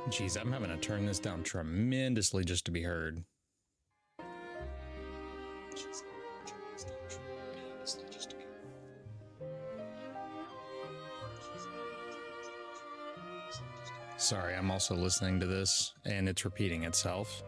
Jeez, I'm having to turn this down tremendously just to be heard. Sorry, I'm also listening to this and it's repeating itself.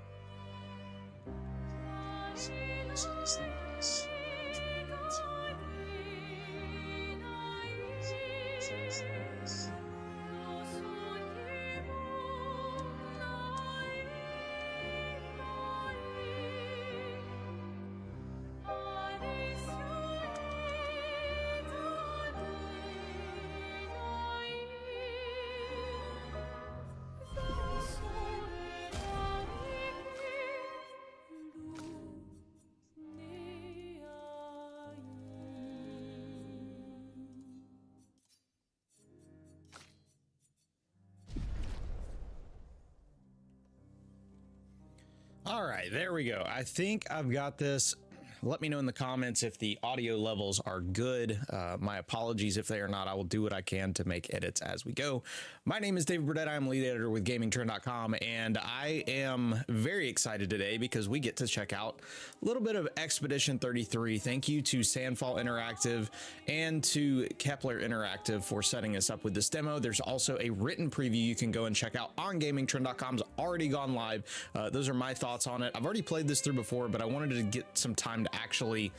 All right, there we go. I think I've got this. Let me know in the comments if the audio levels are good. My apologies if they are not. I will do what I can to make edits as we go. My name is David Burdett. I'm lead editor with Gamingtrend.com, and I am very excited today because we get to check out a little bit of Expedition 33. Thank you to Sandfall Interactive and to Kepler Interactive for setting us up with this demo. There's also a written preview you can go and check out on Gamingtrend.com. It's already gone live. Those are my thoughts on it. I've already played this through before, but I wanted to get some time to actually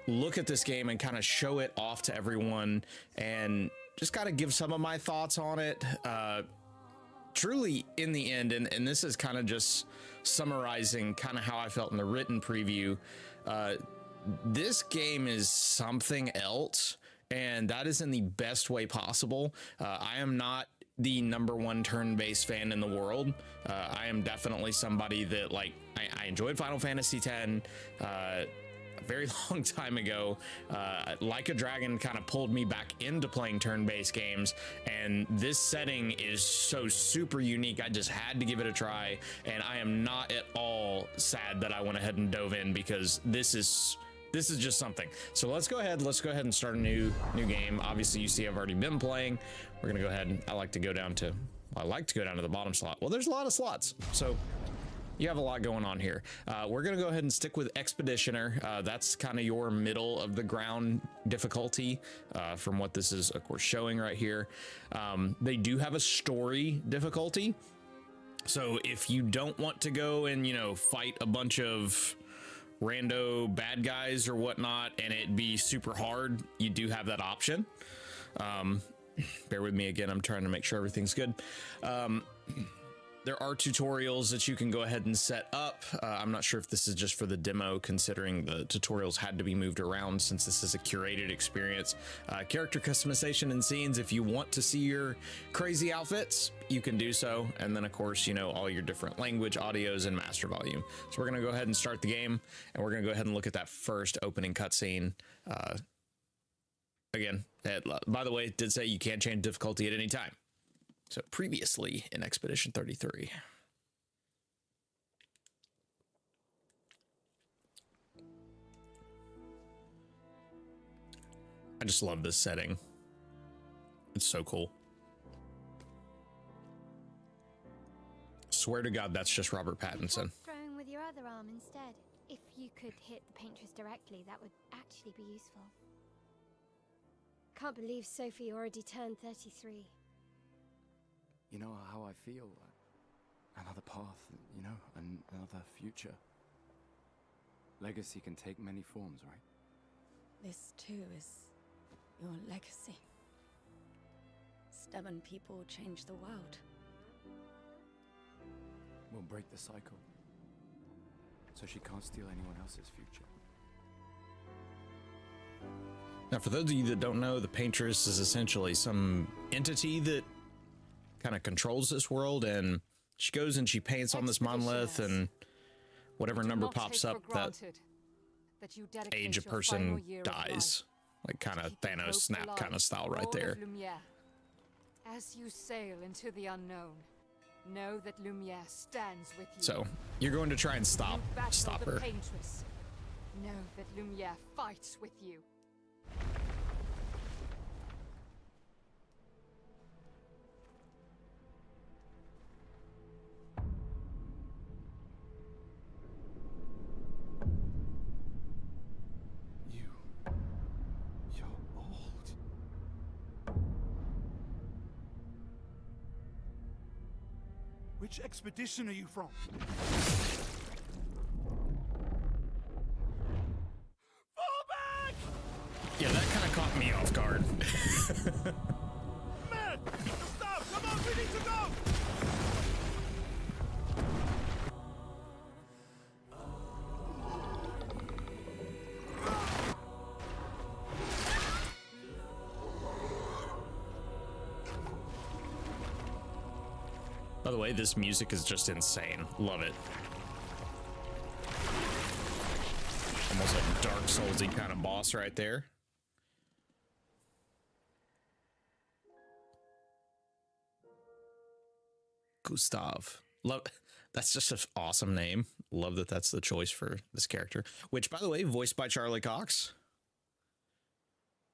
look at this game and kind of show it off to everyone and just kind of give some of my thoughts on it. Truly, in the end, and this is kind of just summarizing kind of how I felt in the written preview, this game is something else, and that is in the best way possible. I am not the #1 turn-based fan in the world. I am definitely somebody that, like, I enjoyed Final Fantasy X a very long time ago. Like a Dragon kind of pulled me back into playing turn-based games, and this setting is so super unique. I just had to give it a try, and I am not at all sad that I went ahead and dove in, because this is just something. So let's go ahead and start a new game. Obviously, you see I've already been playing. We're gonna go ahead and I like to go down to the bottom slot. Well, there's a lot of slots, so you have a lot going on here. We're gonna go ahead and stick with Expeditioner. That's kind of your middle of the ground difficulty, from what this is, of course, showing right here. They do have a story difficulty, so if you don't want to go and, you know, fight a bunch of rando bad guys or whatnot and it be super hard, you do have that option. Bear with me again, I'm trying to make sure everything's good. There are tutorials that you can go ahead and set up. I'm not sure if this is just for the demo, considering the tutorials had to be moved around since this is a curated experience. Character customization and scenes. If you want to see your crazy outfits, you can do so. And then, of course, you know, all your different language, audios, and master volume. So we're going to go ahead and start the game, and we're going to go ahead and look at that first opening cutscene. Again, by the way, it did say you can change difficulty at any time. So previously in Expedition 33. I just love this setting. It's so cool. Swear to God, that's just Robert Pattinson. Throwing with your other arm instead. If you could hit the paintress directly, that would actually be useful. Can't believe Sophie already turned 33. You know how I feel? Another path, you know, another future. Legacy can take many forms, right? This too is your legacy. Stubborn people change the world. We'll break the cycle, so she can't steal anyone else's future. Now, for those of you that don't know, the Paintress is essentially some entity that kind of controls this world, and she goes and she paints on this monolith, and whatever number pops up, that age a person dies. Like kind of Thanos snap kind of style right there. As you sail into the unknown, know that Lumiere stands with you. So you're going to try and stop her. Paintress. Know that Lumiere fights with you. Which expedition are you from? Fall back! Yeah, that kind of caught me off guard. Men! Stop! Come on, we need to go! By the way, this music is just insane. Love it. Almost like Dark Soulsy kind of boss right there. Gustav. Love, that's just an awesome name. Love that that's the choice for this character, which, by the way, voiced by Charlie Cox.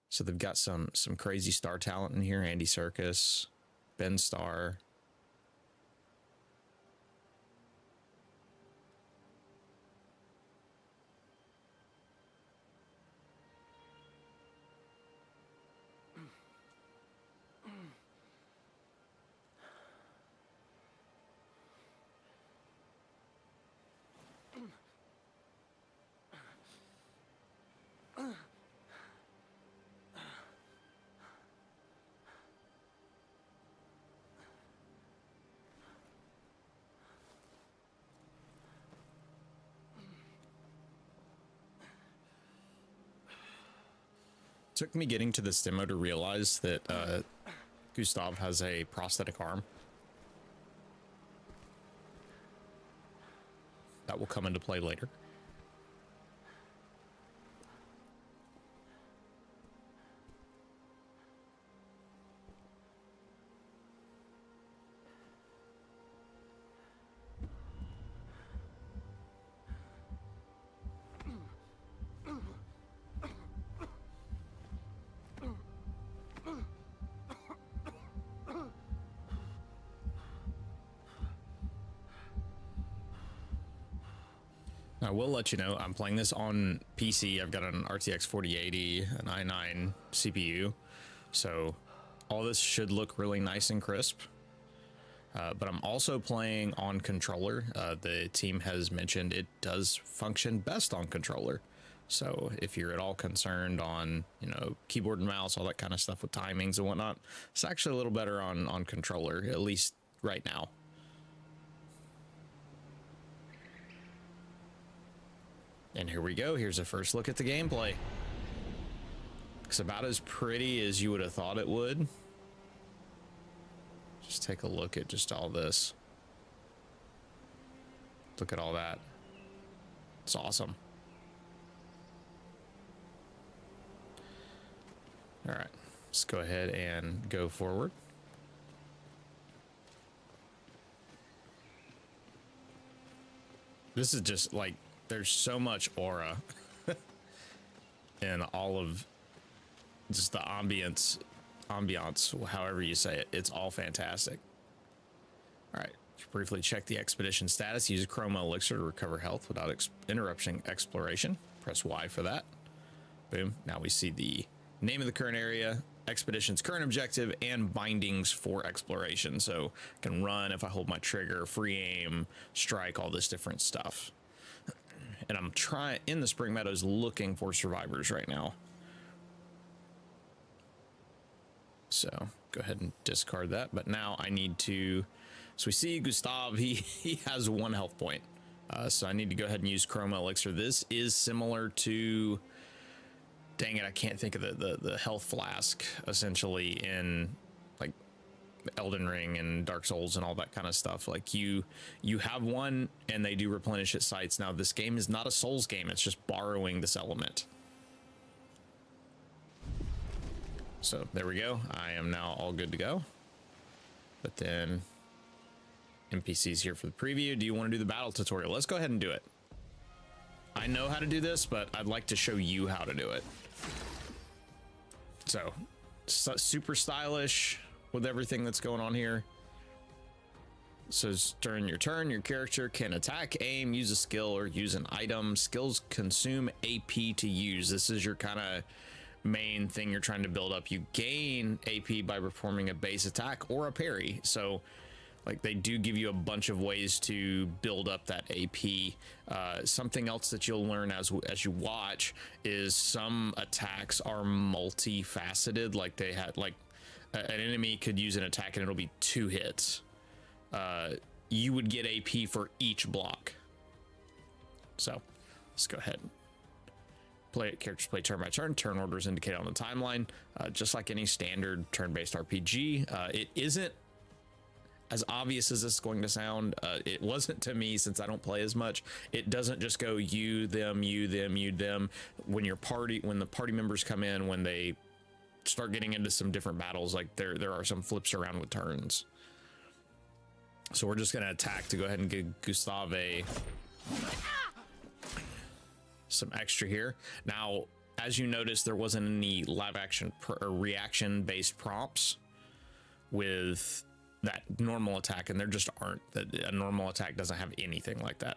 So they've got some crazy star talent in here. Andy Serkis, Ben Starr. Took me getting to this demo to realize that Gustav has a prosthetic arm. That will come into play later. I will let you know, I'm playing this on PC. I've got an RTX 4080, an i9 CPU, so all this should look really nice and crisp. But I'm also playing on controller. The team has mentioned it does function best on controller. So if you're at all concerned on, you know, keyboard and mouse, all that kind of stuff with timings and whatnot, it's actually a little better on controller, at least right now. And here we go. Here's a first look at the gameplay. It's about as pretty as you would have thought it would. Just take a look at just all this. Look at all that. It's awesome. All right, let's go ahead and go forward. This is just like, there's so much aura in all of just the ambience, however you say it. It's all fantastic. All right, briefly check the expedition status. Use a chroma elixir to recover health without interrupting exploration. Press Y for that. Boom. Now we see the name of the current area, expedition's current objective, and bindings for exploration. So I can run if I hold my trigger, free aim, strike, all this different stuff. And I'm trying in the Spring Meadows looking for survivors right now. So go ahead and discard that. But now I need to, so we see Gustav, he has 1 health point. So I need to go ahead and use Chroma Elixir. This is similar to, dang it, I can't think of the health flask essentially in like Elden Ring and Dark Souls and all that kind of stuff. Like you have one and they do replenish at sites. Now this game is not a Souls game, it's just borrowing this element. So there we go. I am now all good to go. But then NPCs here for the preview. Do you want to do the battle tutorial? Let's go ahead and do it. I know how to do this, but I'd like to show you how to do it. So super stylish with everything that's going on here. So during your turn, your character can attack, aim, use a skill, or use an item. Skills consume AP to use. This is your kind of main thing you're trying to build up. You gain AP by performing a base attack or a parry. So Like, they do give you a bunch of ways to build up that AP. Something else that you'll learn as you watch is some attacks are multifaceted. Like, they had, like, an enemy could use an attack and it'll be 2 hits. You would get AP for each block. So let's go ahead and characters play turn by turn. Turn orders indicated on the timeline, just like any standard turn-based RPG. It isn't as obvious as this is going to sound. It wasn't to me, since I don't play as much. It doesn't just go you, them, you, them, you, them. When the party members come in, when they start getting into some different battles, like there are some flips around with turns. So we're just going to attack to go ahead and give Gustave some extra here. Now, as you notice, there wasn't any live action or reaction based prompts with that normal attack, and there just aren't. A normal attack doesn't have anything like that.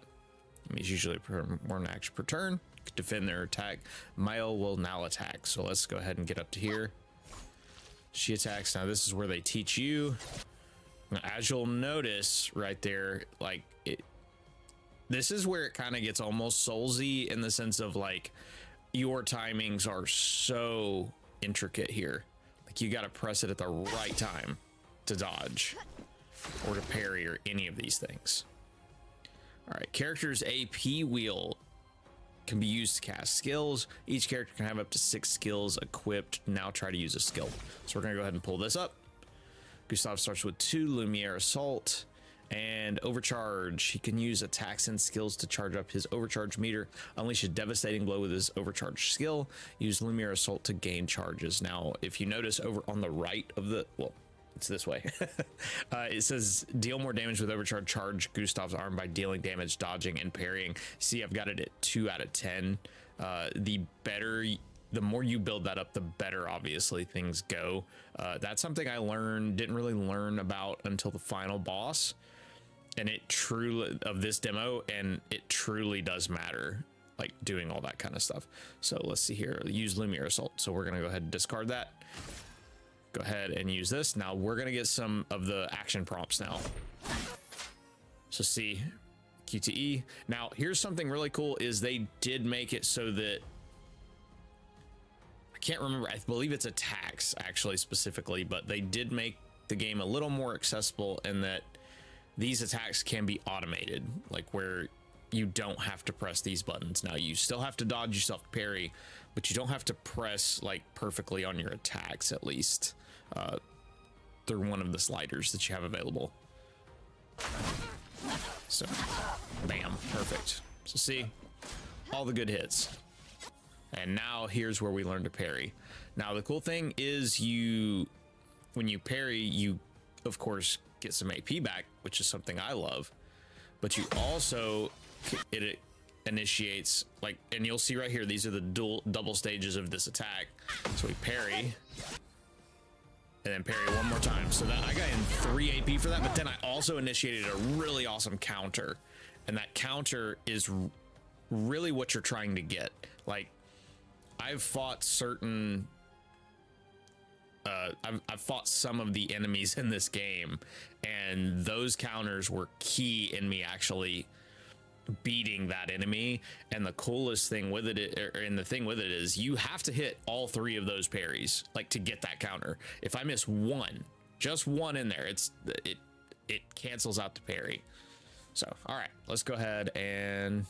It's usually one action per turn. Defend their attack. Male will now attack. So let's go ahead and get up to here. She attacks. Now this is where they teach you. Now, as you'll notice right there, like this is where it kind of gets almost soulsy, in the sense of, like, your timings are so intricate here. Like, you got to press it at the right time to dodge or to parry or any of these things. All right, character's AP wheel can be used to cast skills. Each character can have up to 6 skills equipped. Now try to use a skill. So we're gonna go ahead and pull this up. Gustave starts with 2 Lumiere Assault and Overcharge. He can use attacks and skills to charge up his overcharge meter. Unleash a devastating blow with his overcharge skill. Use Lumiere Assault to gain charges. Now, if you notice over on the right of the, well, it's this way. It says deal more damage with overcharge. Charge Gustave's arm by dealing damage, dodging, and parrying. See, I've got it at 2 out of 10. The more you build that up, the better, obviously, things go. That's something I didn't really learn about until the final boss. And it truly, of this demo, and it truly does matter, like doing all that kind of stuff. So let's see here. Use Lumiere Assault. So we're going to go ahead and discard that. Go ahead and use this. Now we're going to get some of the action prompts now. So see, QTE. Now here's something really cool, is they did make it so that, I can't remember, I believe it's attacks actually specifically, but they did make the game a little more accessible in that these attacks can be automated, like where you don't have to press these buttons. Now you still have to dodge, yourself parry, but you don't have to press like perfectly on your attacks, at least through one of the sliders that you have available. So bam, perfect. So see, all the good hits. And now here's where we learn to parry. Now the cool thing is, when you parry, you of course get some AP back, which is something I love, but you also, it initiates, like, and you'll see right here, these are the double stages of this attack. So we parry and then parry one more time. So that I got in 3 AP for that, but then I also initiated a really awesome counter, and that counter is really what you're trying to get. Like, I've fought certain I've fought some of the enemies in this game, and those counters were key in me actually beating that enemy. And the coolest thing with it, and the thing with it, is you have to hit all 3 of those parries, like, to get that counter. If I miss one, just one in there, it cancels out the parry. So all right, let's go ahead and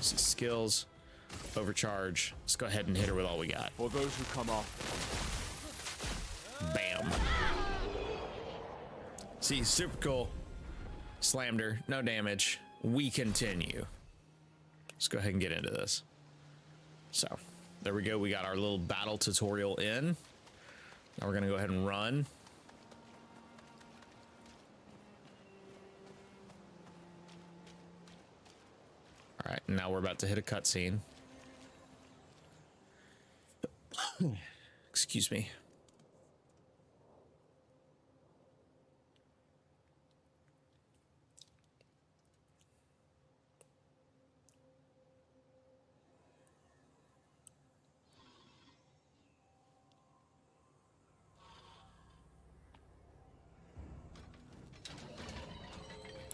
see skills, overcharge. Let's go ahead and hit her with all we got. For those who come off. Bam. See, super cool. Slammed her, no damage. We continue. Let's go ahead and get into this. So there we go. We got our little battle tutorial in. Now we're gonna go ahead and run. All right, now we're about to hit a cutscene. Excuse me.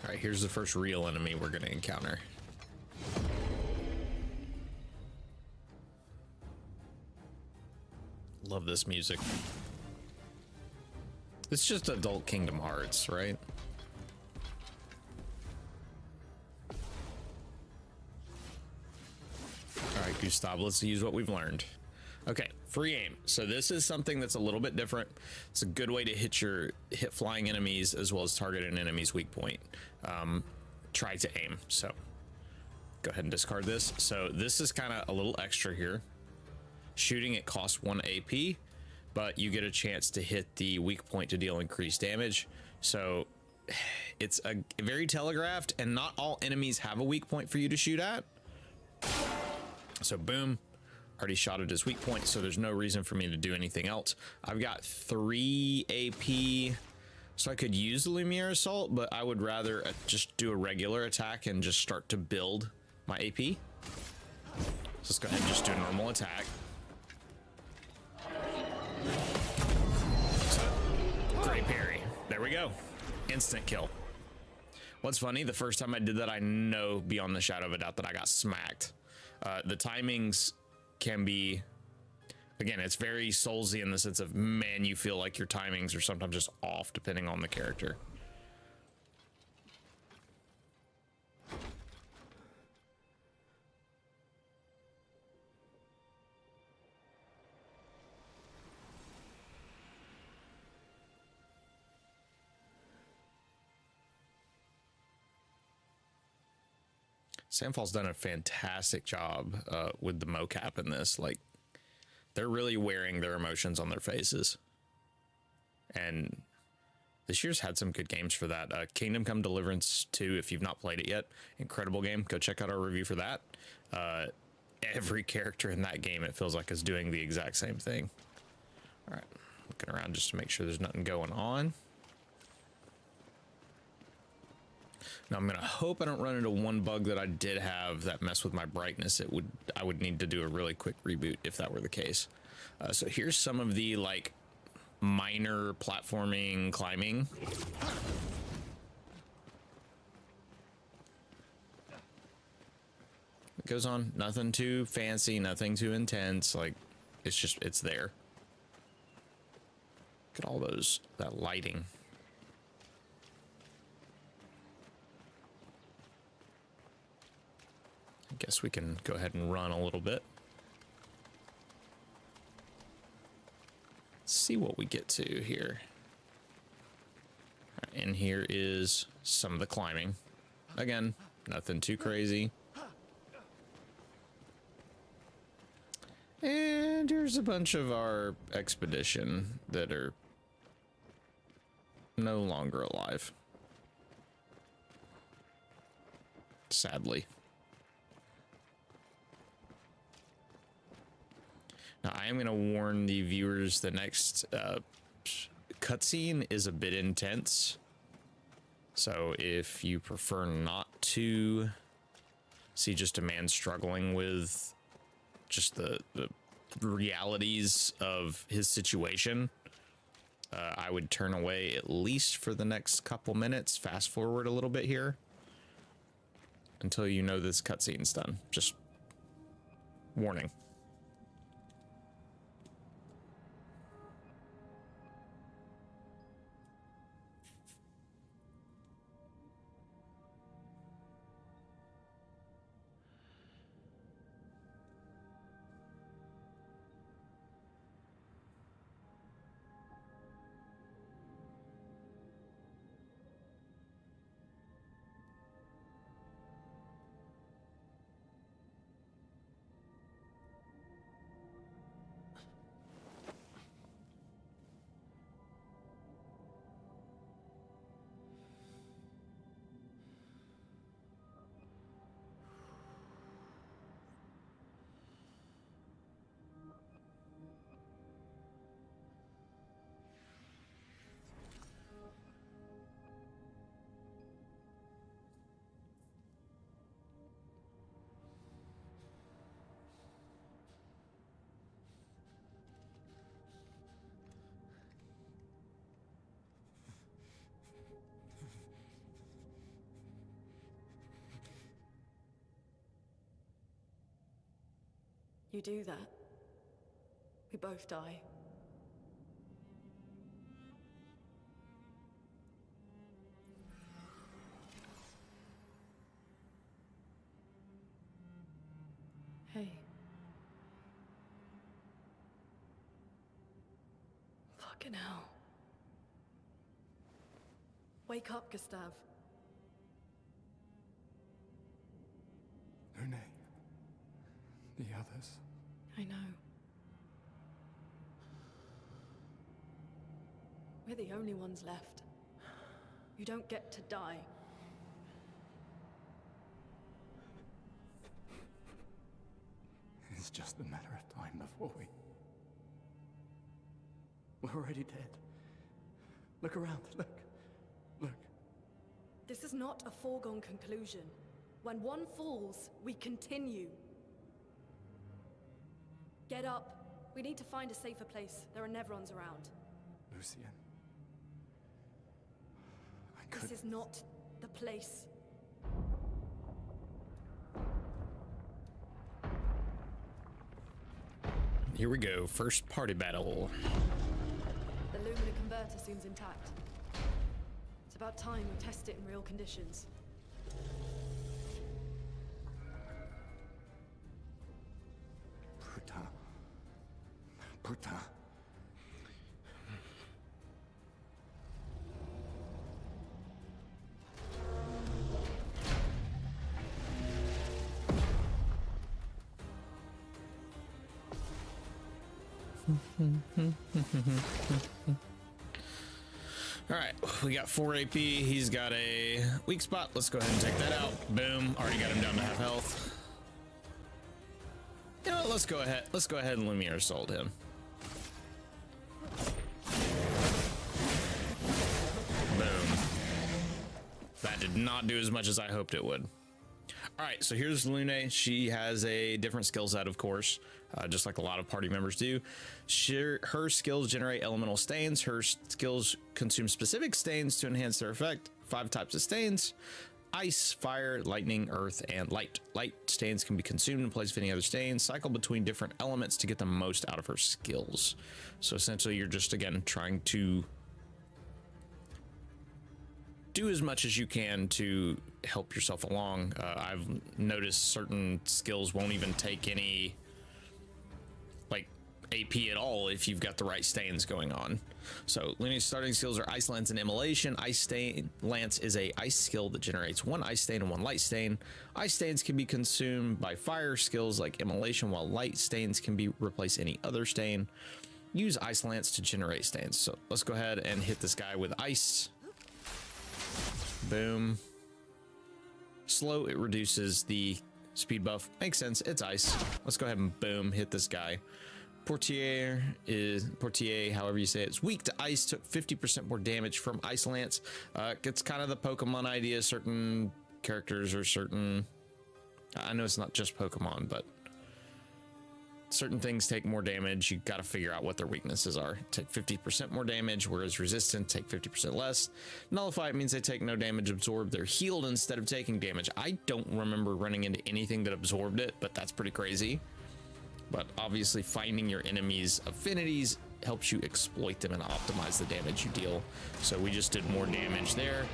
All right, here's the first real enemy we're going to encounter. Love this music. It's just adult Kingdom Hearts, right? All right, Gustav, let's use what we've learned. Okay, free aim. So this is something that's a little bit different. It's a good way to hit flying enemies as well as target an enemy's weak point. Try to aim. So go ahead and discard this. So this is kind of a little extra here. Shooting, it costs 1 AP, but you get a chance to hit the weak point to deal increased damage. So it's a very telegraphed, and not all enemies have a weak point for you to shoot at. So boom. Already shot at his weak point, so there's no reason for me to do anything else. I've got 3 AP, so I could use the Lumiere Assault, but I would rather just do a regular attack and just start to build my AP. So let's go ahead and just do a normal attack. So, great parry. There we go. Instant kill. What's funny, the first time I did that, I know beyond the shadow of a doubt that I got smacked. The timings can be, again, it's very Soulsy in the sense of, man, you feel like your timings are sometimes just off depending on the character. Sandfall's done a fantastic job with the mocap in this. Like, they're really wearing their emotions on their faces. And this year's had some good games for that. Kingdom Come Deliverance 2, if you've not played it yet, incredible game. Go check out our review for that. Every character in that game, it feels like, is doing the exact same thing. All right, looking around just to make sure there's nothing going on. Now I'm gonna hope I don't run into one bug that I did have that messed with my brightness. I would need to do a really quick reboot if that were the case. So here's some of the like minor platforming climbing. It goes on, nothing too fancy, nothing too intense. Like, it's there. Look at all that lighting. I guess we can go ahead and run a little bit. Let's see what we get to here. All right, and here is some of the climbing. Again, nothing too crazy. And here's a bunch of our expedition that are no longer alive. Sadly. Now, I am going to warn the viewers, the next cutscene is a bit intense. So if you prefer not to see just a man struggling with just the realities of his situation, I would turn away at least for the next couple minutes. Fast forward a little bit here until you know this cutscene's done. Just warning. You do that, we both die. Hey. Fucking hell. Wake up, Gustav. Lune. The others. I know. We're the only ones left. You don't get to die. It's just a matter of time before we're already dead. Look around, look. This is not a foregone conclusion. When one falls, we continue. Get up. We need to find a safer place. There are Nevrons around. Lucien. This is not the place. Here we go. First party battle. The Lumina converter seems intact. It's about time we test it in real conditions. Putain. All right, we got 4 AP. He's got a weak spot. Let's go ahead and take that out. Boom. Already got him down to half health. You know what? Let's go ahead and Lumiere Assault him. Boom. That did not do as much as I hoped it would. All right, so here's Lune. She has a different skill set, of course, just like a lot of party members do. Her skills generate elemental stains. Her skills consume specific stains to enhance their effect. 5 types of stains: ice, fire, lightning, earth, and light. Light stains can be consumed in place of any other stains. Cycle between different elements to get the most out of her skills. So essentially, you're just, again, trying to do as much as you can to help yourself along. I've noticed certain skills won't even take any like AP at all if you've got the right stains going on. So Luna's starting skills are Ice Lance and Immolation. Ice Stain Lance is a ice skill that generates 1 ice stain and 1 light stain. Ice stains can be consumed by fire skills like Immolation, while light stains can be replace any other stain. Use Ice Lance to generate stains. So let's go ahead and hit this guy with ice. Boom. Slow, it reduces the speed buff. Makes sense, it's ice. Let's go ahead and boom, hit this guy. Portier, however you say it, it's weak to ice, took 50% more damage from Ice Lance. It's kind of the Pokemon idea. Certain characters or certain, I know it's not just Pokemon, but certain things take more damage. You got to figure out what their weaknesses are. Take 50% more damage, whereas resistant take 50% less. Nullify, it means they take no damage. Absorb, they're healed instead of taking damage. I don't remember running into anything that absorbed it, but that's pretty crazy. But obviously finding your enemies' affinities helps you exploit them and optimize the damage you deal. So we just did more damage there.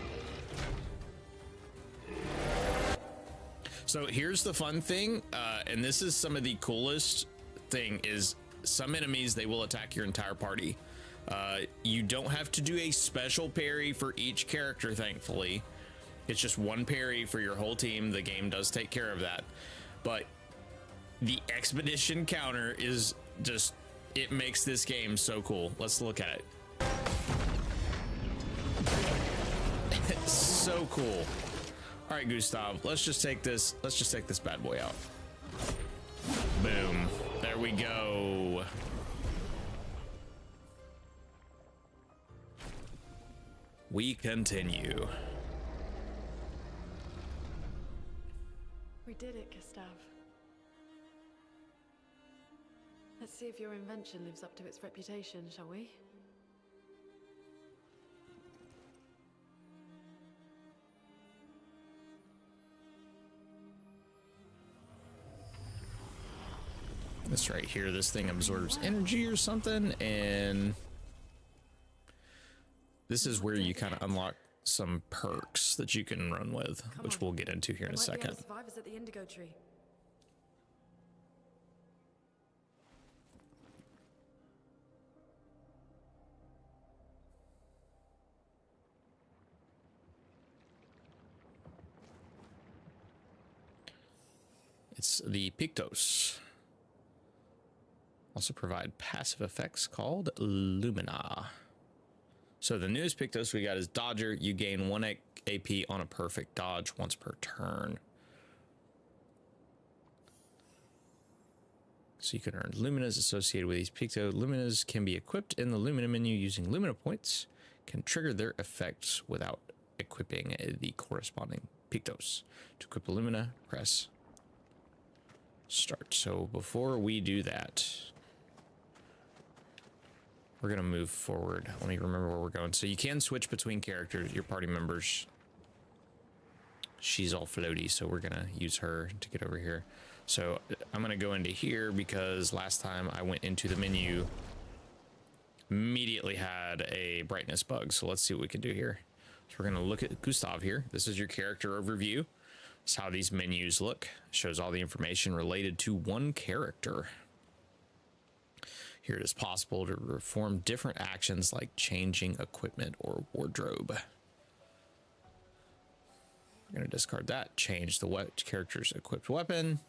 So here's the fun thing, and this is some of the coolest thing, is some enemies, they will attack your entire party. You don't have to do a special parry for each character, thankfully. It's just one parry for your whole team. The game does take care of that. But the expedition counter is just, it makes this game so cool. Let's look at it. It's so cool. All right, Gustav, let's just take this bad boy out. Boom. There we go. We continue. We did it, Gustav. Let's see if your invention lives up to its reputation, shall we? This right here, this thing absorbs energy or something, and this is where you kind of unlock some perks that you can run with, which we'll get into here in a second. Survivors at the indigo tree. It's the Pictos. Also provide passive effects called Lumina. So the newest Pictos we got is Dodger. You gain 1 AP on a perfect dodge once per turn. So you can earn Luminas associated with these Picto. Luminas can be equipped in the Lumina menu using Lumina points. Can trigger their effects without equipping the corresponding Pictos. To equip a Lumina, press start. So before we do that, we're going to move forward. Let me remember where we're going. So you can switch between characters, your party members. She's all floaty, so we're going to use her to get over here. So I'm going to go into here because last time I went into the menu, immediately had a brightness bug. So let's see what we can do here. So we're going to look at Gustav here. This is your character overview. It's how these menus look. It shows all the information related to one character. Here it is possible to perform different actions like changing equipment or wardrobe. We're going to discard that. Change the character's equipped weapon.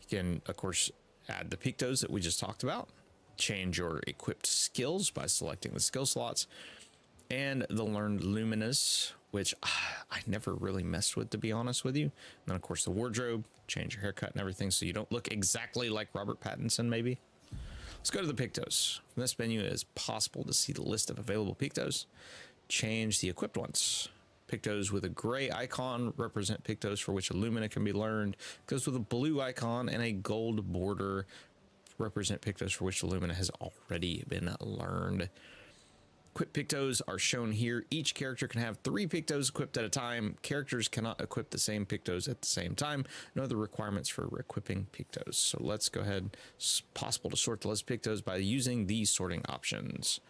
You can, of course, add the Pictos that we just talked about. Change your equipped skills by selecting the skill slots. And the learned Luminas, which I never really messed with, to be honest with you. And then, of course, the wardrobe. Change your haircut and everything so you don't look exactly like Robert Pattinson, maybe. Let's go to the Pictos. From this menu, it is possible to see the list of available Pictos. Change the equipped ones. Pictos with a gray icon represent Pictos for which a Lumina can be learned. Pictos with a blue icon and a gold border represent Pictos for which the Lumina has already been learned. Equipped Pictos are shown here. Each character can have 3 Pictos equipped at a time. Characters cannot equip the same Pictos at the same time. No other requirements for equipping Pictos. So let's go ahead. It's possible to sort the list of Pictos by using these sorting options.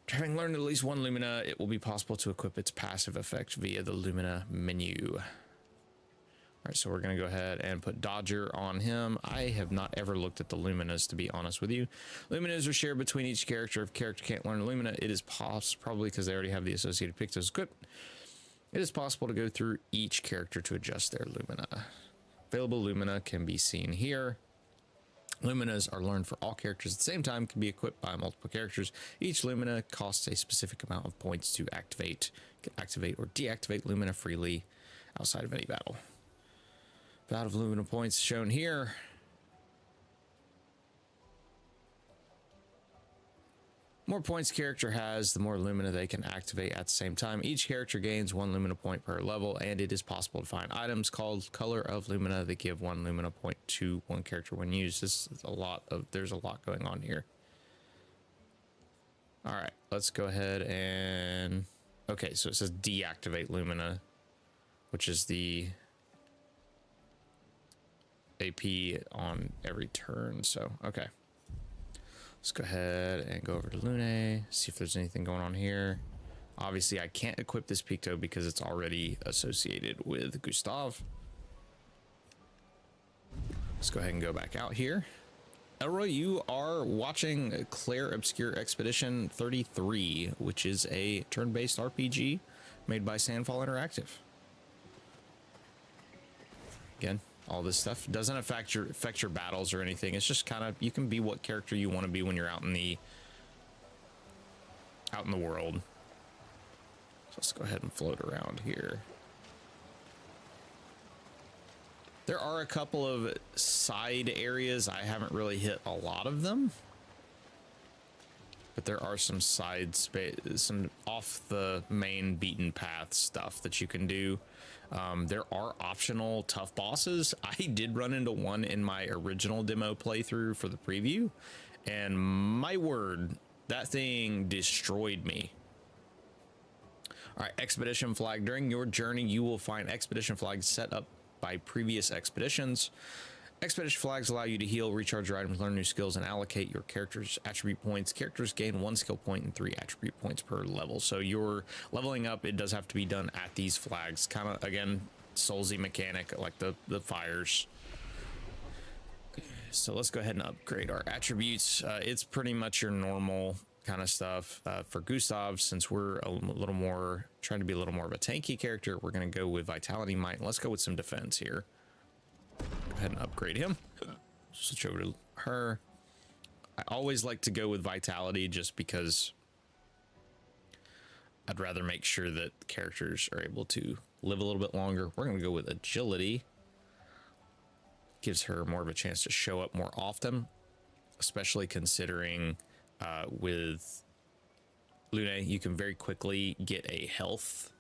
Having learned at least 1 Lumina, it will be possible to equip its passive effect via the Lumina menu. All right, so we're going to go ahead and put Dodger on him. I have not ever looked at the Luminas, to be honest with you. Luminas are shared between each character. If a character can't learn a Lumina, it is probably because they already have the associated Pictos equipped. It is possible to go through each character to adjust their Lumina. Available Lumina can be seen here. Luminas are learned for all characters at the same time, can be equipped by multiple characters. Each Lumina costs a specific amount of points to activate. You can activate or deactivate Lumina freely outside of any battle. Out of Lumina points shown here. More points character has, the more Lumina they can activate at the same time. Each character gains 1 Lumina point per level, and it is possible to find items called Color of Lumina that give 1 Lumina point to one character when used. This is there's a lot going on here. All right, let's go ahead and, okay, so it says deactivate Lumina, which is the AP on every turn. So, okay. Let's go ahead and go over to Lune, see if there's anything going on here. Obviously, I can't equip this Picto because it's already associated with Gustav. Let's go ahead and go back out here. Elroy, you are watching Clair Obscur Expedition 33, which is a turn-based RPG made by Sandfall Interactive. Again, all this stuff doesn't affect your battles or anything. It's just kind of, you can be what character you want to be when you're out in the world. So let's go ahead and float around here. There are a couple of side areas. I haven't really hit a lot of them, but there are some side space, some off the main beaten path stuff that you can do. There are optional tough bosses. I did run into one in my original demo playthrough for the preview, and my word, that thing destroyed me. All right, expedition flag. During your journey, you will find expedition flags set up by previous expeditions. Expedition flags allow you to heal, recharge your items, learn new skills, and allocate your character's attribute points. Characters gain 1 skill point and 3 attribute points per level. So your leveling up, it does have to be done at these flags. Kind of, again, Soulsy mechanic, like the fires. So let's go ahead and upgrade our attributes. It's pretty much your normal kind of stuff. For Gustav, since we're a little more, trying to be a little more of a tanky character, we're going to go with Vitality, Might. Let's go with some defense here. Go ahead and upgrade him. Switch over to her. I always like to go with Vitality just because I'd rather make sure that characters are able to live a little bit longer. We're going to go with Agility. Gives her more of a chance to show up more often, especially considering with Lune, you can very quickly get a health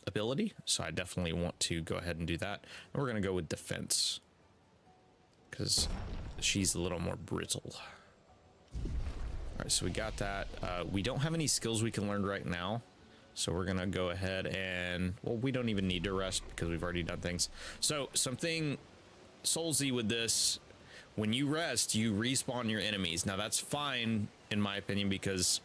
ability, so I definitely want to go ahead and do that. And we're going to go with defense because she's a little more brittle. All right, so we got that. We don't have any skills we can learn right now, so we're going to go ahead and, well, we don't even need to rest because we've already done things. So something soulsy with this, when you rest, you respawn your enemies. Now that's fine in my opinion, because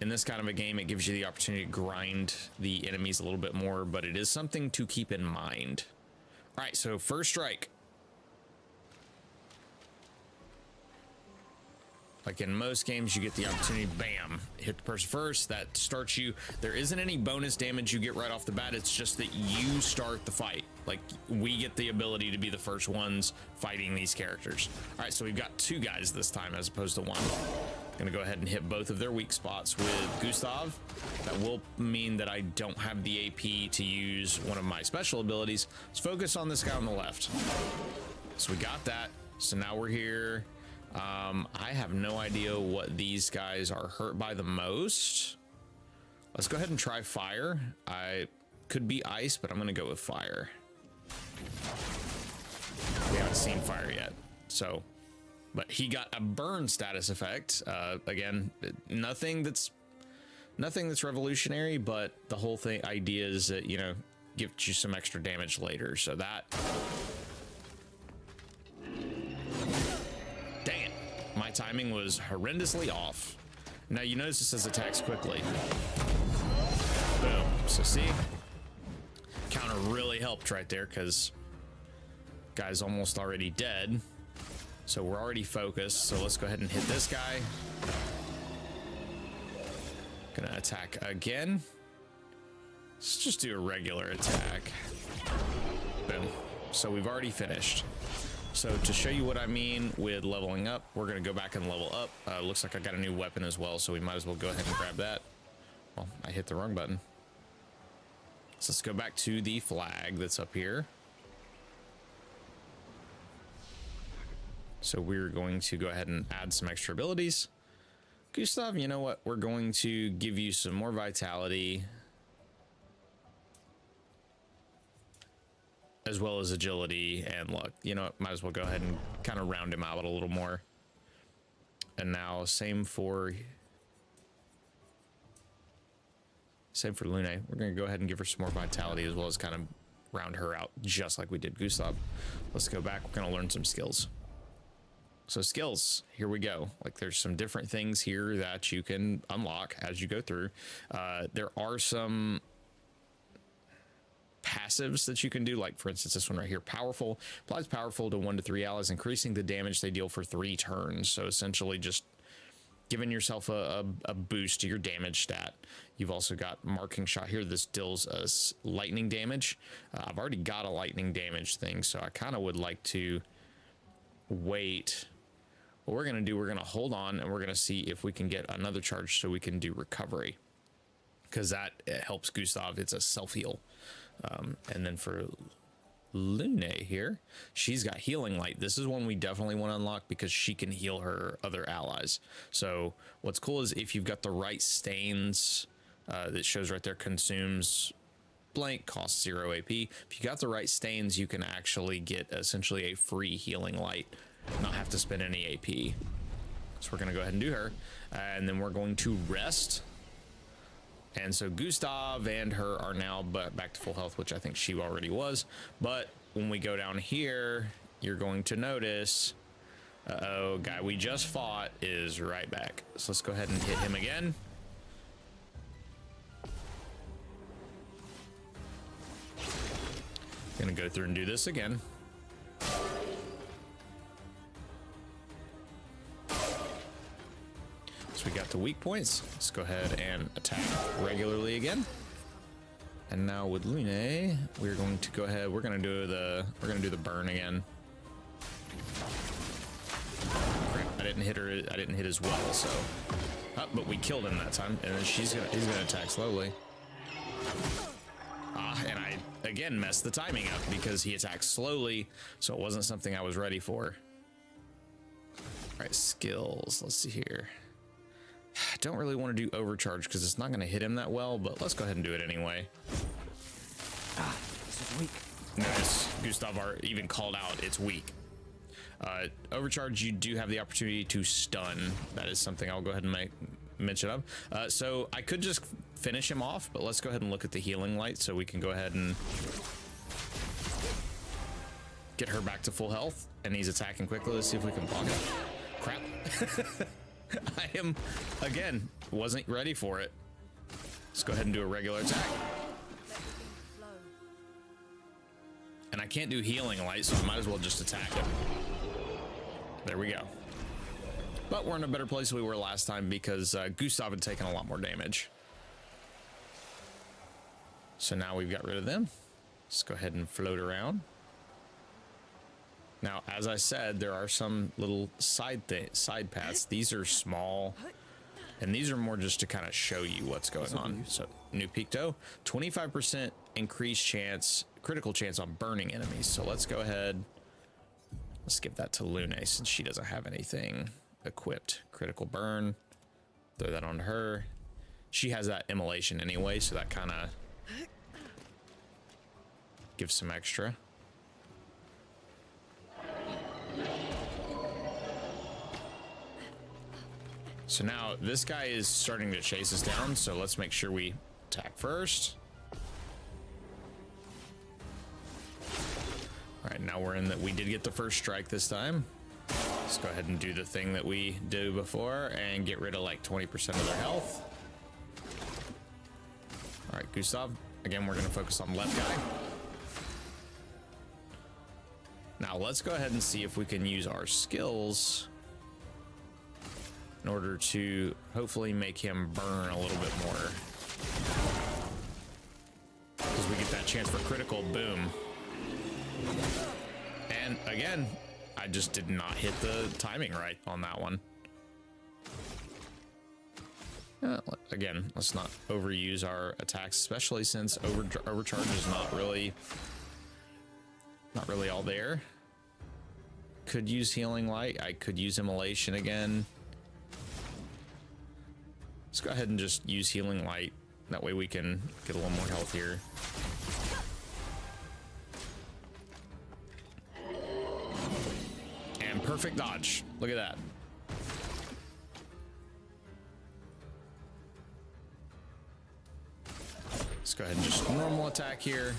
in this kind of a game, it gives you the opportunity to grind the enemies a little bit more, but it is something to keep in mind. All right, so first strike. Like in most games, you get the opportunity, bam, hit the person first. That starts you. There isn't any bonus damage you get right off the bat. It's just that you start the fight. Like, we get the ability to be the first ones fighting these characters. All right, so we've got 2 guys this time as opposed to 1. Gonna go ahead and hit both of their weak spots with Gustav. That will mean that I don't have the AP to use one of my special abilities. Let's focus on this guy on the left. So we got that. So now we're here. I have no idea what these guys are hurt by the most. Let's go ahead and try fire. I could be ice, but I'm gonna go with fire. We haven't seen fire yet, so. But he got a burn status effect. Again, nothing that's revolutionary, but the whole idea is that, you know, gives you some extra damage later. So that. Dang it. My timing was horrendously off. Now you notice it says attacks quickly. Boom. So see? Counter really helped right there because guy's almost already dead. So we're already focused, so let's go ahead and hit this guy. Gonna attack again. Let's just do a regular attack. Boom. So we've already finished. So to show you what I mean with leveling up, we're gonna go back and level up. Looks like I got a new weapon as well, so we might as well go ahead and grab that. Well, I hit the wrong button. So let's go back to the flag that's up here. So we're going to go ahead and add some extra abilities. Gustav, you know what? We're going to give you some more vitality, as well as agility and luck. You know what? Might as well go ahead and kind of round him out a little more. And now same for Lune. We're going to go ahead and give her some more vitality, as well as kind of round her out just like we did Gustav. Let's go back. We're going to learn some skills. So skills, here we go. Like, there's some different things here that you can unlock as you go through. There are some passives that you can do, like for instance this one right here, powerful. Applies powerful to 1 to 3 allies, increasing the damage they deal for 3 turns. So essentially just giving yourself a boost to your damage stat. You've also got marking shot here. This deals us lightning damage. I've already got a lightning damage thing, so I kind of would like to wait. What we're going to do, we're going to hold on and we're going to see if we can get another charge so we can do recovery, because that helps Gustav. It's a self-heal. And then for Lune here, she's got healing light. This is one we definitely want to unlock because she can heal her other allies. So what's cool is if you've got the right stains, that shows right there, consumes blank, costs 0 AP. If you got the right stains, you can actually get essentially a free healing light, not have to spend any AP. So we're going to go ahead and do her, and then we're going to rest. And so Gustav and her are now back to full health, which I think she already was, but when we go down here, you're going to notice, uh-oh, guy we just fought is right back. So let's go ahead and hit him again. Gonna go through and do this again. So we got the weak points. Let's go ahead and attack regularly again. And now with Lune, we're going to go ahead. We're gonna do the burn again. Crap, I didn't hit her. I didn't hit as well. So, but we killed him that time. And then he's gonna attack slowly. And I again messed the timing up because he attacked slowly, so it wasn't something I was ready for. All right, skills. Let's see here. I don't really want to do overcharge because it's not going to hit him that well, but let's go ahead and do it anyway. This is weak. Nice. Gustav even called out it's weak. Overcharge, you do have the opportunity to stun. That is something I'll go ahead and make mention of. So I could just finish him off, but let's go ahead and look at the healing light so we can go ahead and get her back to full health. And he's attacking quickly. Let's see if we can block it. Crap. I am, again, wasn't ready for it. Let's go ahead and do a regular attack. And I can't do healing light, so I might as well just attack him. There we go. But we're in a better place than we were last time because Gustav had taken a lot more damage. So now we've got rid of them. Let's go ahead and float around. Now, as I said, there are some little side paths. These are small, and these are more just to kind of show you what's going on. So, new Picto, 25% increased chance, critical chance on burning enemies. So let's go ahead. Let's give that to Lune since she doesn't have anything equipped. Critical burn. Throw that on her. She has that immolation anyway, so that kind of gives some extra. So now this guy is starting to chase us down, so let's make sure we attack first. All right, now we're in that. We did get the first strike this time. Let's go ahead and do the thing that we did before and get rid of like 20% of their health. All right, Gustav. Again, we're going to focus on left guy. Now let's go ahead and see if we can use our skills in order to hopefully make him burn a little bit more. Because we get that chance for critical, boom. And again, I just did not hit the timing right on that one. Again, let's not overuse our attacks, especially since overcharge is not really all there. Could use healing light. I could use immolation again. Let's go ahead and just use healing light. That way we can get a little more health here. And perfect dodge. Look at that. Let's go ahead and just normal attack here.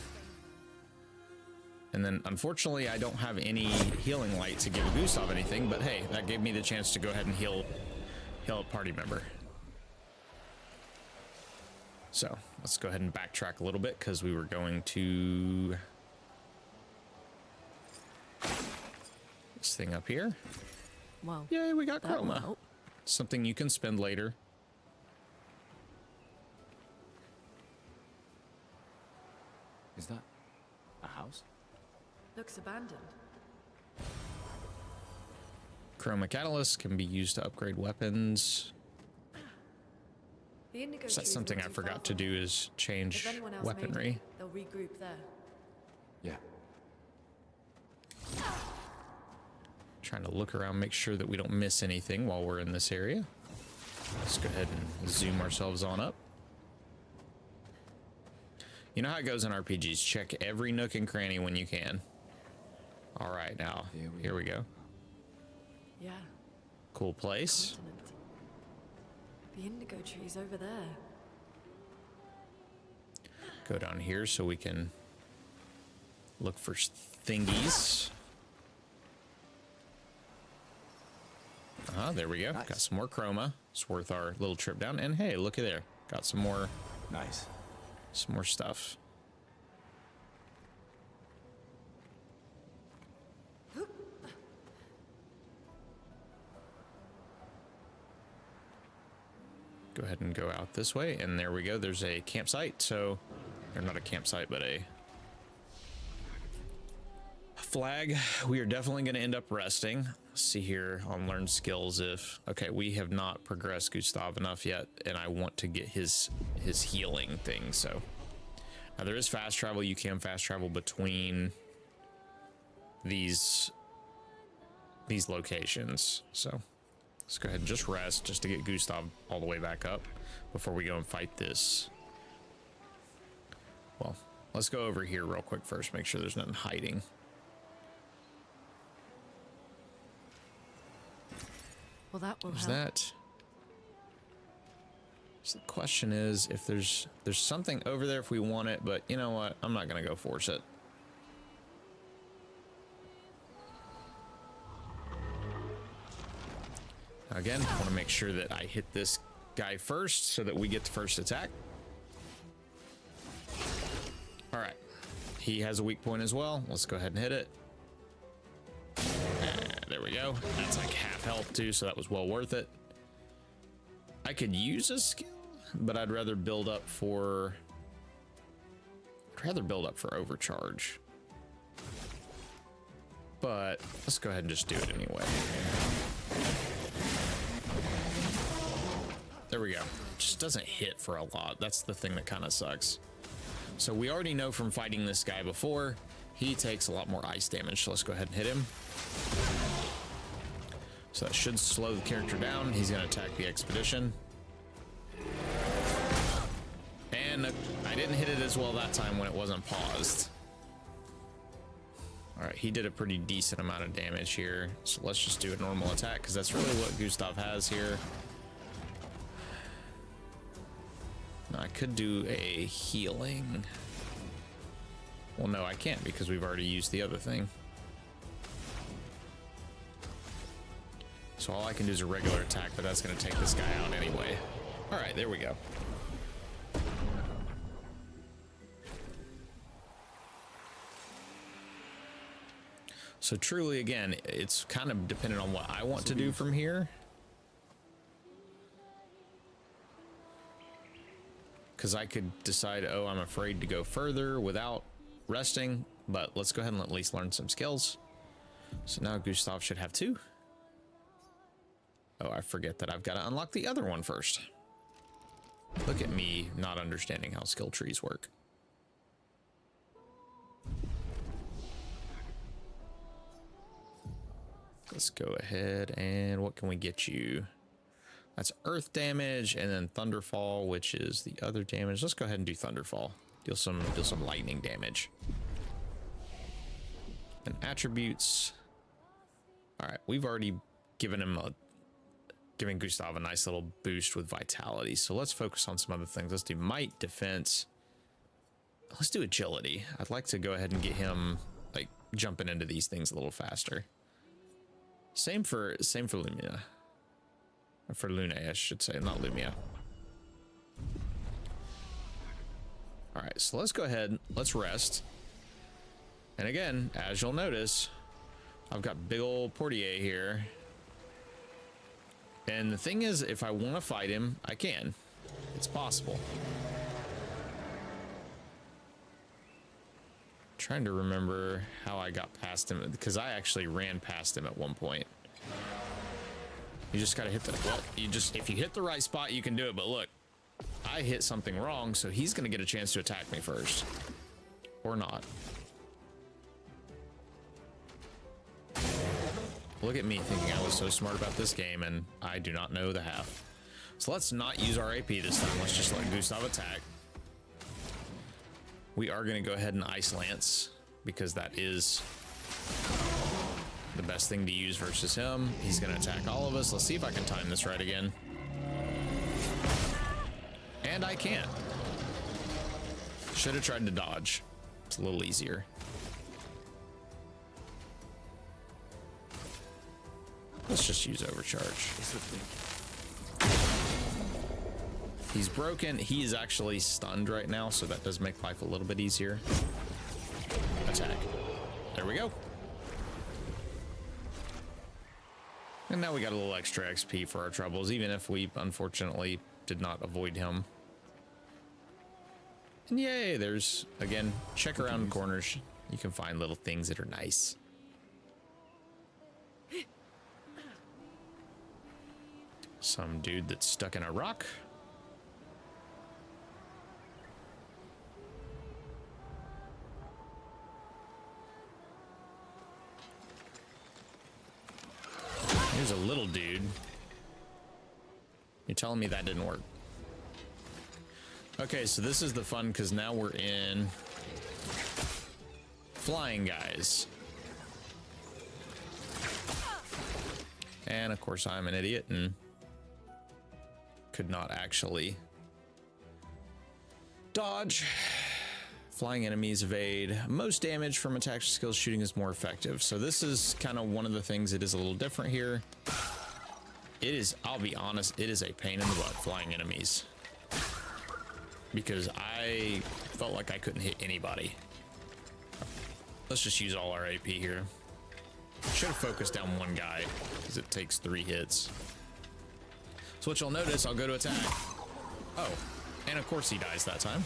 And then unfortunately I don't have any healing light to give Gustav anything, but hey, that gave me the chance to go ahead and heal a party member. So let's go ahead and backtrack a little bit because we were going to this thing up here. Well, yay, we got chroma. Something you can spend later. Is that a house? looks abandoned. Chroma catalyst can be used to upgrade weapons. The indigo So that's trees something I weren't too far forgot to from do it. is If change anyone else made weaponry. it, they'll regroup there. Yeah. Trying to look around, make sure that we don't miss anything while we're in this area. Let's go ahead and zoom ourselves on up. You know how it goes in RPGs. Check every nook and cranny when you can. All right, now, here we go. Yeah, Cool place. continent. The indigo trees over there. Go down here so we can Look for thingies. There we go. Nice. Got some more chroma. It's worth our little trip down. And hey, look at there. Got some more Nice. stuff. Go ahead and go out this way, and there we go. There's a campsite. So, or not a campsite, but a flag. We are definitely going to end up resting. Let's see here on learn skills. If okay, we have not progressed Gustav enough yet, and I want to get his healing thing. So now there is fast travel. You can fast travel between these locations. So let's go ahead and just rest, just to get Gustav all the way back up before we go and fight this. Well, let's go over here real quick first, make sure there's nothing hiding. Well, that will Is help. that? So the question is if there's something over there if we want it, but you know what? I'm not gonna go force it. Again, I want to make sure that I hit this guy first so that we get the first attack. All right, he has a weak point as well. Let's go ahead and hit it. There we go. That's like half health too, so that was well worth it. I could use a skill, but I'd rather build up for overcharge. But let's go ahead and just do it anyway. There we go. Just doesn't hit for a lot. That's the thing that kind of sucks. So we already know from fighting this guy before, he takes a lot more ice damage. So let's go ahead and hit him. So that should slow the character down. He's going to attack the expedition. And I didn't hit it as well that time when it wasn't paused. All right, he did a pretty decent amount of damage here. So let's just do a normal attack because that's really what Gustav has here. Now, I could do a healing. Well, no, I can't because we've already used the other thing. So all I can do is a regular attack, but that's going to take this guy out anyway. All right, there we go. So truly, again, it's kind of dependent on what I want to do from here. Because I could decide, oh, I'm afraid to go further without resting, but let's go ahead and at least learn some skills. So now Gustav should have 2. Oh, I forget that I've got to unlock the other one first. Look at me not understanding how skill trees work. Let's go ahead and what can we get you? That's earth damage and then Thunderfall, which is the other damage. Let's go ahead and do Thunderfall. Deal some lightning damage. And attributes. All right, we've already given Gustav a nice little boost with vitality. So let's focus on some other things. Let's do might, defense. Let's do agility. I'd like to go ahead and get him like jumping into these things a little faster. Same for Lumia. For Luna, I should say, not Lumia. All right, so let's go ahead. Let's rest. And again, as you'll notice, I've got big old Portier here. And the thing is, if I want to fight him, I can. It's possible. Trying to remember how I got past him, because I actually ran past him at one point. You just gotta hit the, well, if you hit the right spot, you can do it, but look, I hit something wrong, so he's gonna get a chance to attack me first. Or not. Look at me thinking I was so smart about this game, and I do not know the half. So let's not use our AP this time. Let's just let Gustav attack. We are gonna go ahead and Ice Lance, because that is the best thing to use versus him. He's gonna attack all of us. Let's see if I can time this right again. And I can't. Should have tried to dodge. It's a little easier. Let's just use overcharge. This would be. He's broken. He is actually stunned right now, so that does make life a little bit easier. Attack. There we go. And now we got a little extra XP for our troubles, even if we unfortunately did not avoid him. And yay, there's, again, check around corners. You can find little things that are nice. Some dude that's stuck in a rock. Here's a little dude. You're telling me that didn't work? Okay, so this is the fun because now we're in flying guys. And of course I'm an idiot and could not actually dodge. Flying enemies evade. Most damage from attack skills shooting is more effective. So this is kind of one of the things that is a little different here. It is, I'll be honest, it is a pain in the butt flying enemies. Because I felt like I couldn't hit anybody. Let's just use all our AP here. Should have focused down one guy because it takes 3 hits. So what you'll notice, I'll go to attack. Oh, and of course he dies that time.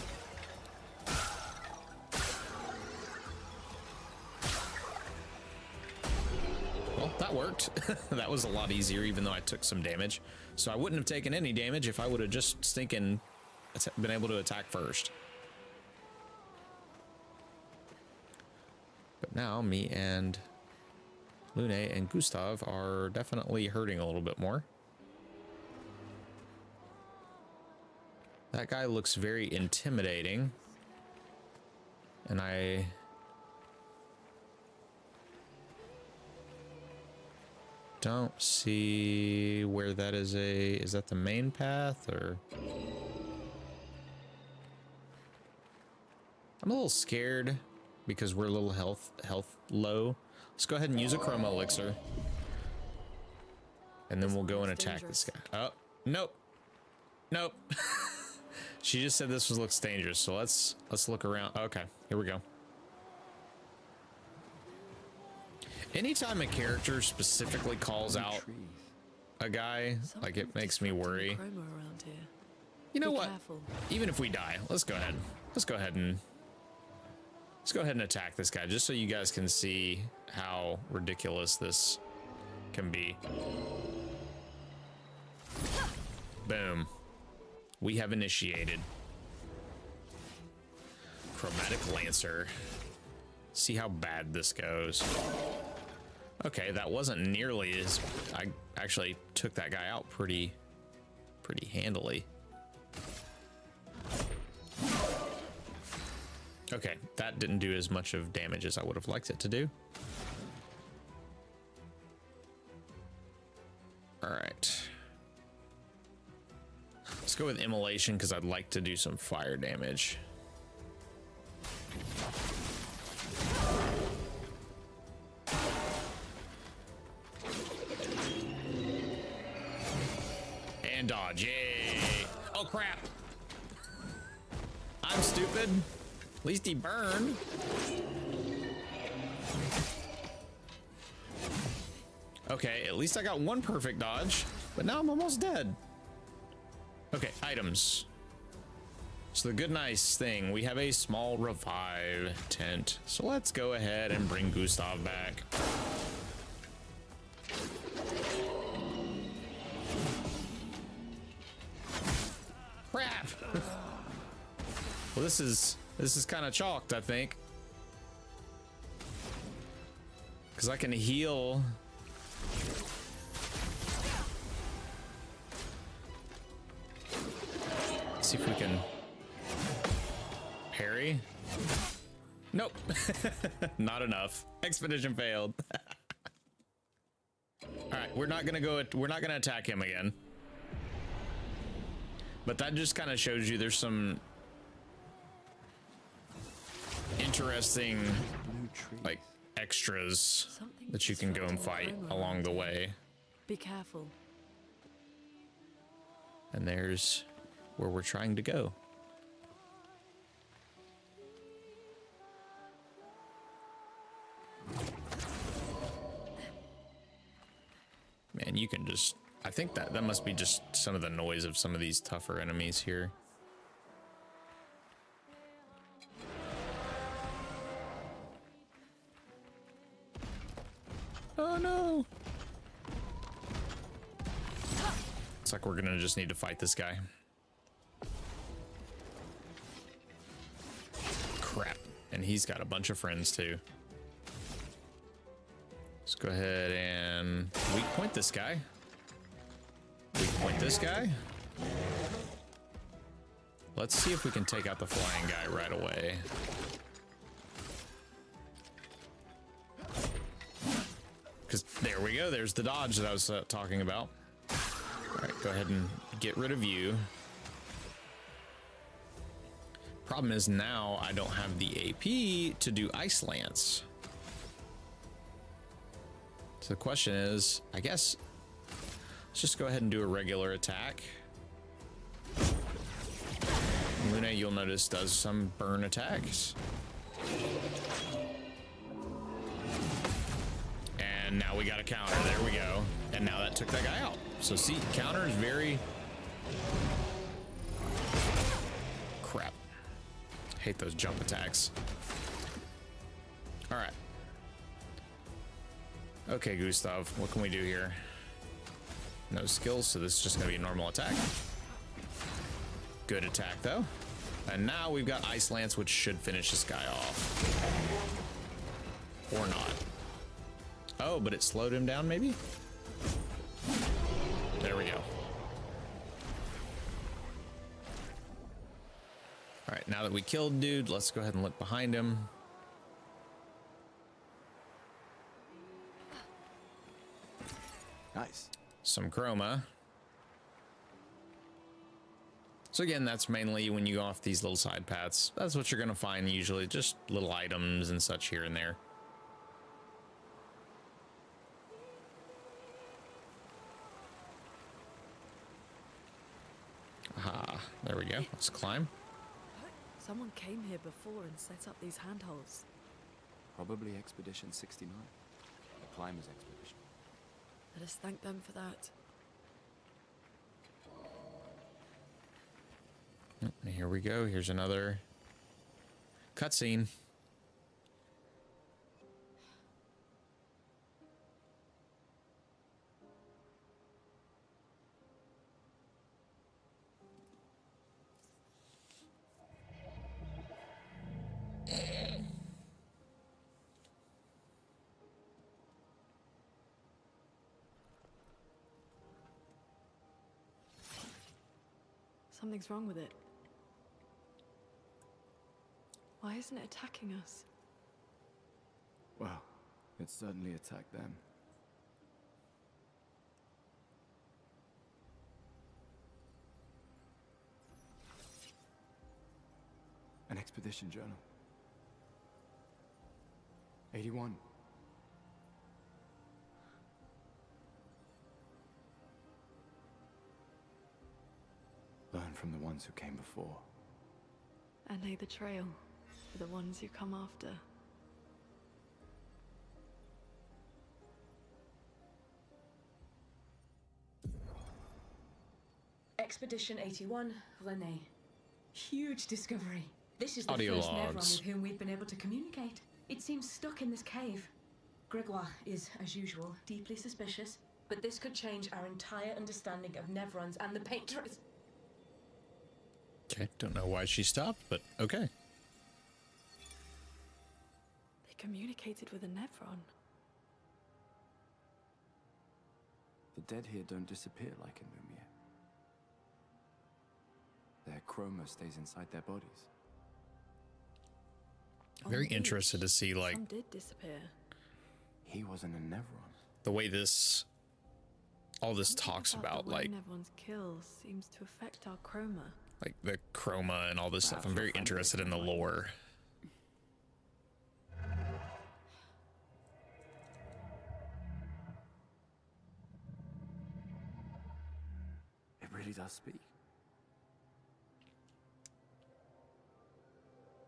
Well, that worked. That was a lot easier, even though I took some damage. So I wouldn't have taken any damage if I would have just stinking been able to attack first. But now me and Lune and Gustav are definitely hurting a little bit more. That guy looks very intimidating. And I don't see where that is. Is that the main path or? I'm a little scared because we're a little health low. Let's go ahead and use a chroma elixir. And then we'll go and attack this guy. Oh, nope. Nope. She just said this looks dangerous, so let's look around. Okay, here we go. Anytime a character specifically calls out a guy, like it makes me worry. You know what? Even if we die, let's go ahead. Let's go ahead and attack this guy just so you guys can see how ridiculous this can be. Boom. We have initiated. Chromatic Lancer. See how bad this goes. Okay, that wasn't nearly as... I actually took that guy out pretty handily. Okay, that didn't do as much of damage as I would have liked it to do. All right. Let's go with Immolation because I'd like to do some fire damage. And dodge, yay! Oh crap! I'm stupid. At least he burned. Okay, at least I got one perfect dodge, but now I'm almost dead. Okay, items. So the good nice thing, we have a small revive tent. So let's go ahead and bring Gustav back. Crap. Well, this is kind of chalked, I think. Because I can heal. Let's see if we can parry. Nope. Not enough. Expedition failed. All right, we're not gonna attack him again. But that just kind of shows you there's some interesting like extras that you can go and fight along the way. Be careful. And there's where we're trying to go. Man, you can just... I think that must be just some of the noise of some of these tougher enemies here. Oh no! Looks like we're gonna just need to fight this guy. Crap. And he's got a bunch of friends too. Let's go ahead and weak point this guy. Weak point this guy. Let's see if we can take out the flying guy right away. Because there we go. There's the dodge that I was talking about. All right, go ahead and get rid of you. Problem is now I don't have the AP to do Ice Lance. So the question is, I guess, let's just go ahead and do a regular attack. Luna, you'll notice, does some burn attacks. And now we got a counter. There we go. And now that took that guy out. So see, counter is very... Crap. Hate those jump attacks. All right. Okay, Gustav, what can we do here? No skills, so this is just gonna be a normal attack. Good attack, though. And now we've got Ice Lance, which should finish this guy off. Or not. Oh, but it slowed him down, maybe? There we go. All right, now that we killed dude, let's go ahead and look behind him. Nice. Some chroma. So again, that's mainly when you go off these little side paths. That's what you're gonna find usually, just little items and such here and there. Aha, there we go. Let's climb. Someone came here before and set up these handholds. Probably Expedition 69. The Climbers Expedition. Let us thank them for that. Here we go. Here's another cutscene. Something's wrong with it. Why isn't it attacking us? Well, it certainly attacked them. An expedition journal. 81. Learn from the ones who came before. And lay the trail for the ones who come after. Expedition 81, René. Huge discovery. This is the Audio first logs. Nevron with whom we've been able to communicate. It seems stuck in this cave. Gregoire is, as usual, deeply suspicious, but this could change our entire understanding of Nevrons and the Painters. Okay, don't know why she stopped, but okay. They communicated with a Nevron. The dead here don't disappear like in Lumiere. Their chroma stays inside their bodies. Very On the interested to beach, see like some did disappear. He wasn't a Nevron. the way this all this Something talks about the way like Nevron's kills seems to affect our chroma. the chroma and all this stuff. I'm very interested in the lore. really does speak.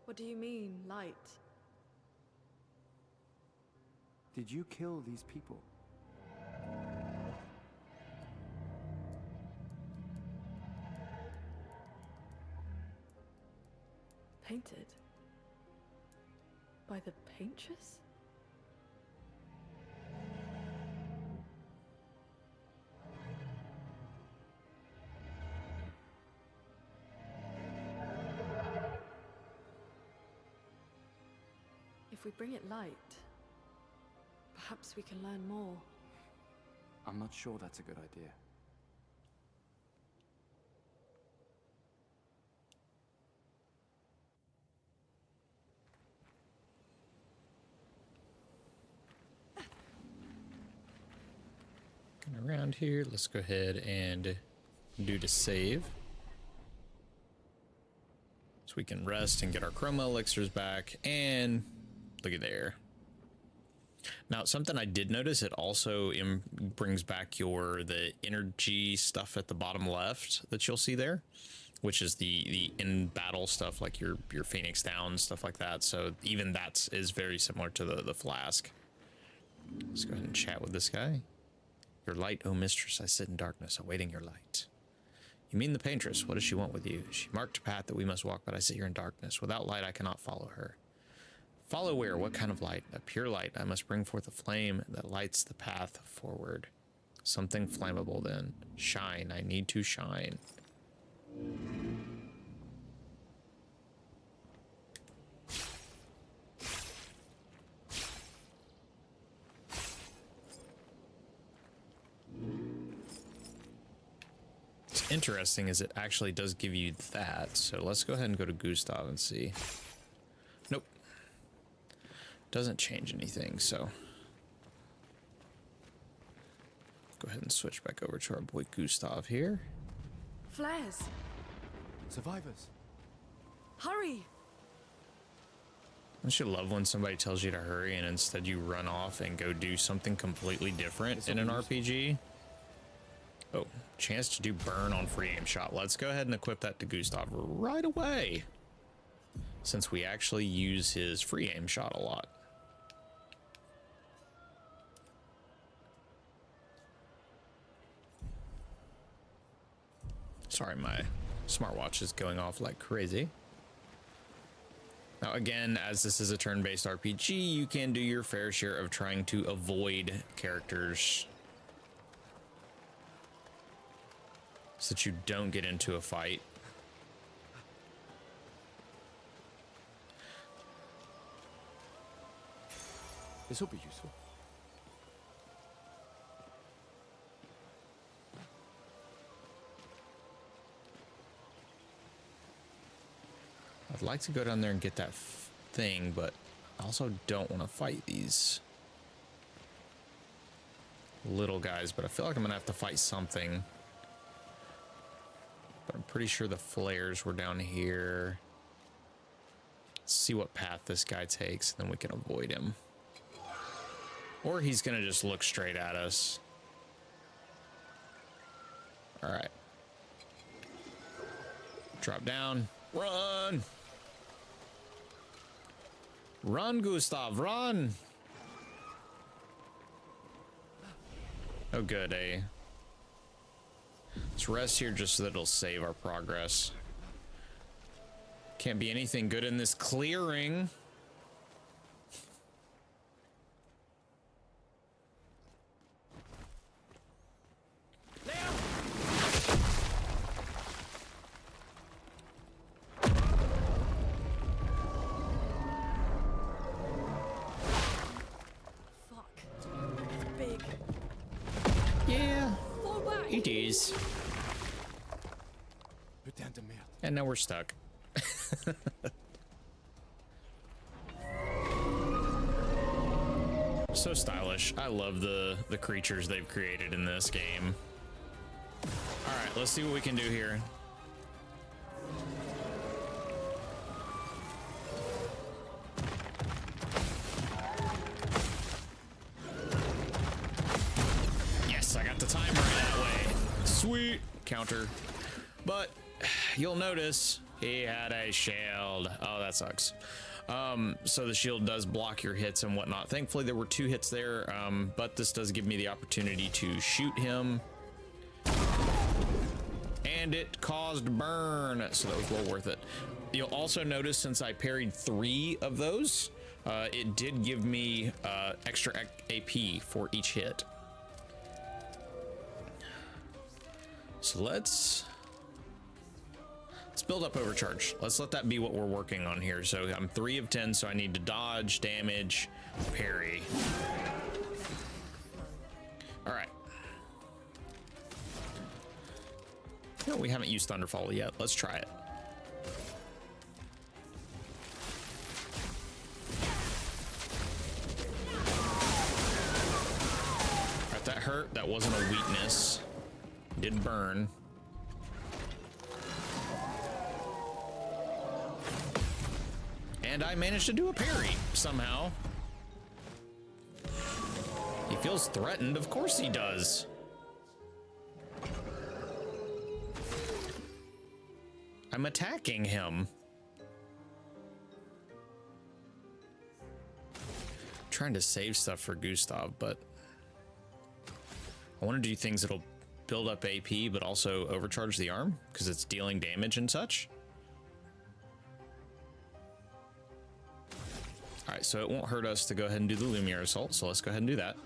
What do you mean, light? Did you kill these people? Painted? By the paintress? If we bring it light, perhaps we can learn more. I'm not sure that's a good idea. Going around here, let's go ahead and do to save. So we can rest and get our chroma elixirs back, and look at there. Now, something I did notice, it also brings back the energy stuff at the bottom left that you'll see there, which is the in battle stuff, like your Phoenix Down, stuff like that. So even that is very similar to the flask. Let's go ahead and chat with this guy. Your light, O mistress, I sit in darkness, awaiting your light. You mean the paintress? What does she want with you? She marked a path that we must walk, but I sit here in darkness. Without light, I cannot follow her. Follow where? What kind of light? A pure light. I must bring forth a flame that lights the path forward. Something flammable then. Shine. I need to shine. What's interesting is it actually does give you that. So let's go ahead and go to Gustav and see. Nope. Doesn't change anything, so go ahead and switch back over to our boy Gustav here. Flares! Survivors! Hurry! Don't you love when somebody tells you to hurry and instead you run off and go do something completely different in an RPG? Oh, chance to do burn on free aim shot. Let's go ahead and equip that to Gustav right away, since we actually use his free aim shot a lot. Sorry, my smartwatch is going off like crazy. Now again, as this is a turn-based RPG, you can do your fair share of trying to avoid characters so that you don't get into a fight. This will be useful. I'd like to go down there and get that thing, but I also don't want to fight these little guys, but I feel like I'm gonna have to fight something. But I'm pretty sure the flares were down here. Let's see what path this guy takes, then we can avoid him. Or he's gonna just look straight at us. All right. Drop down. Run! Run, Gustav, run! Oh, good, eh? Let's rest here just so that it'll save our progress. Can't be anything good in this clearing. It is. And now we're stuck. So stylish. I love the creatures they've created in this game. All right, let's see what we can do here. Yes, I got the timer that way. Sweet. Counter. But you'll notice he had a shield. Oh, that sucks. So the shield does block your hits and whatnot. Thankfully, there were 2 hits there, but this does give me the opportunity to shoot him. And it caused burn, so that was well worth it. You'll also notice since I parried 3 of those, it did give me extra AP for each hit. So let's build up overcharge. Let's let that be what we're working on here. So I'm 3 of 10, so I need to dodge, damage, parry. All right. No, we haven't used Thunderfall yet. Let's try it. Alright, that hurt. That wasn't a weakness. Did burn. And I managed to do a parry somehow. He feels threatened. Of course he does. I'm attacking him. Trying to save stuff for Gustav, but I want to do things that'll build up AP, but also overcharge the arm because it's dealing damage and such. All right, so it won't hurt us to go ahead and do the Lumiere Assault, so let's go ahead and do that.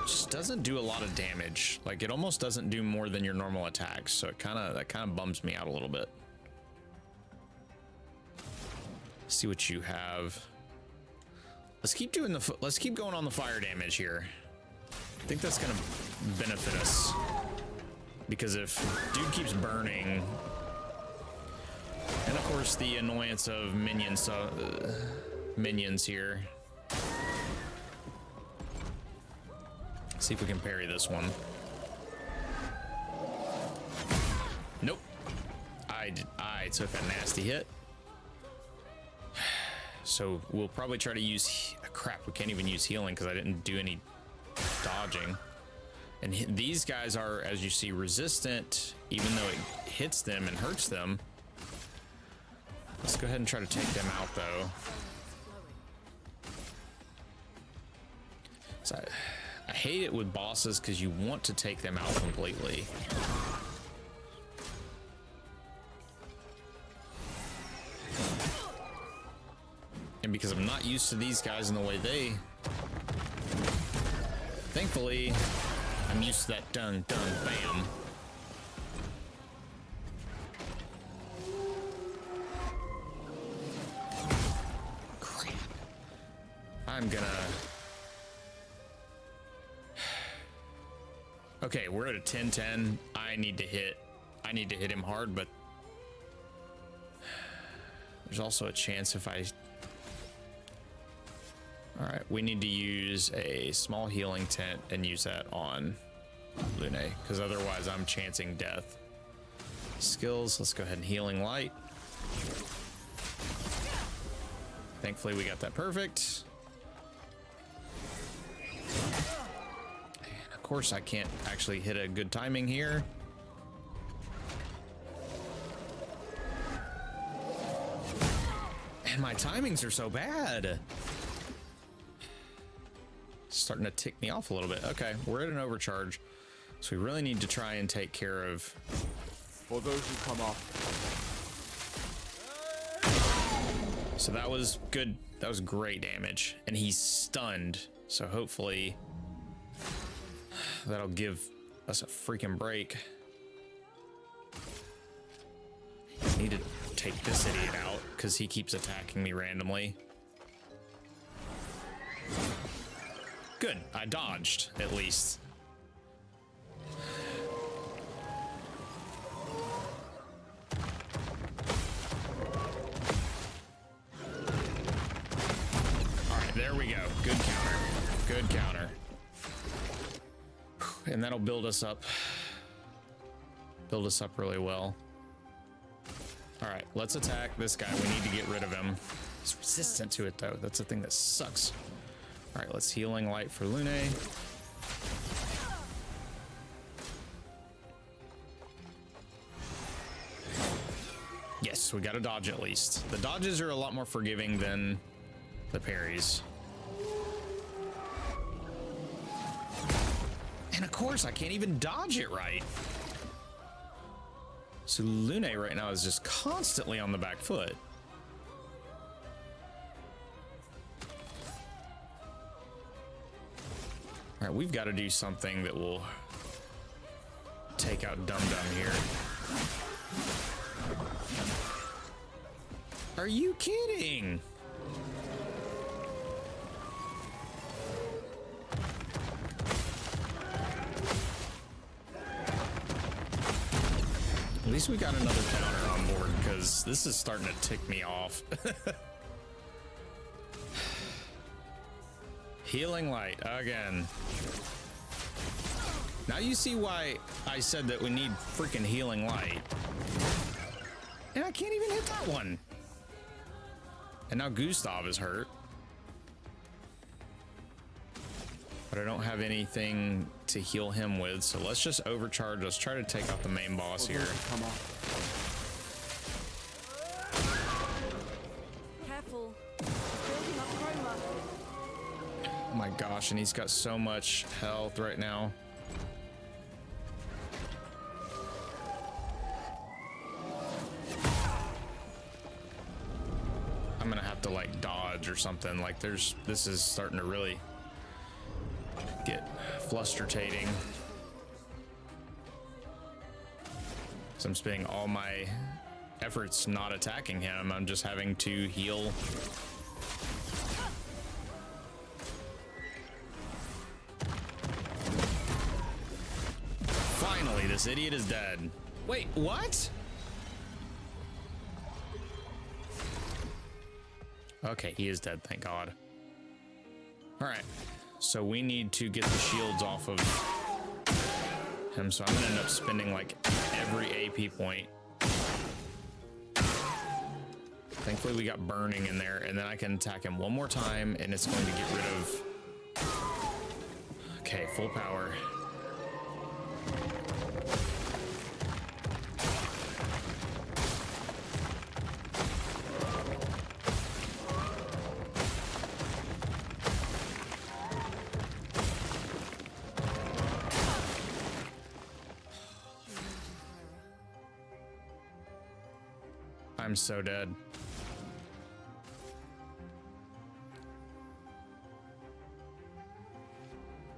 Just doesn't do a lot of damage. Like, it almost doesn't do more than your normal attacks, so that kind of bums me out a little bit. See what you have. Let's keep doing let's keep going on the fire damage here. I think that's gonna benefit us, because if dude keeps burning, and of course the annoyance of minions here. See if we can parry this one. Nope. I took a nasty hit. So we'll probably try to use crap. We can't even use healing because I didn't do any dodging. And these guys are, as you see, resistant, even though it hits them and hurts them. Let's go ahead and try to take them out, though. So I hate it with bosses because you want to take them out completely. And because I'm not used to these guys in the way they... Thankfully, I'm used to that dun, dun, bam. Crap. I'm gonna... Okay, we're at a 10-10. I need to hit him hard, but... There's also a chance if I... All right, we need to use a small healing tent and use that on Lune, because otherwise I'm chancing death. Skills, let's go ahead and healing light. Thankfully we got that perfect. And of course I can't actually hit a good timing here. And my timings are so bad. Starting to tick me off a little bit. Okay, we're at an overcharge, so we really need to try and take care of... For those who come off. So that was good. That was great damage, and he's stunned, so hopefully that'll give us a freaking break. Need to take this idiot out because he keeps attacking me randomly. Good, I dodged, at least. Alright, there we go. Good counter. Good counter. And that'll build us up. Build us up really well. Alright, let's attack this guy. We need to get rid of him. He's resistant to it, though. That's the thing that sucks. All right, let's healing light for Lune. Yes, we got a dodge at least. The dodges are a lot more forgiving than the parries. And of course, I can't even dodge it right. So Lune right now is just constantly on the back foot. All right, we've got to do something that will take out Dum Dum here. Are you kidding? At least we got another counter on board, because this is starting to tick me off. Healing light again. Now you see why I said that we need freaking healing light. And I can't even hit that one. And now Gustav is hurt. But I don't have anything to heal him with, so let's just overcharge. Let's try to take out the main boss here. Come on. Careful. Building up chroma. Oh my gosh, and he's got so much health right now. I'm gonna have to like dodge or something. Like this is starting to really get frustrating. So I'm spending all my efforts not attacking him. I'm just having to heal. Finally, this idiot is dead. Wait, what? Okay, he is dead, thank God. All right, so we need to get the shields off of him, so I'm gonna end up spending like every AP point. Thankfully we got burning in there, and then I can attack him one more time, and it's going to get rid of... Okay, full power. I'm so dead.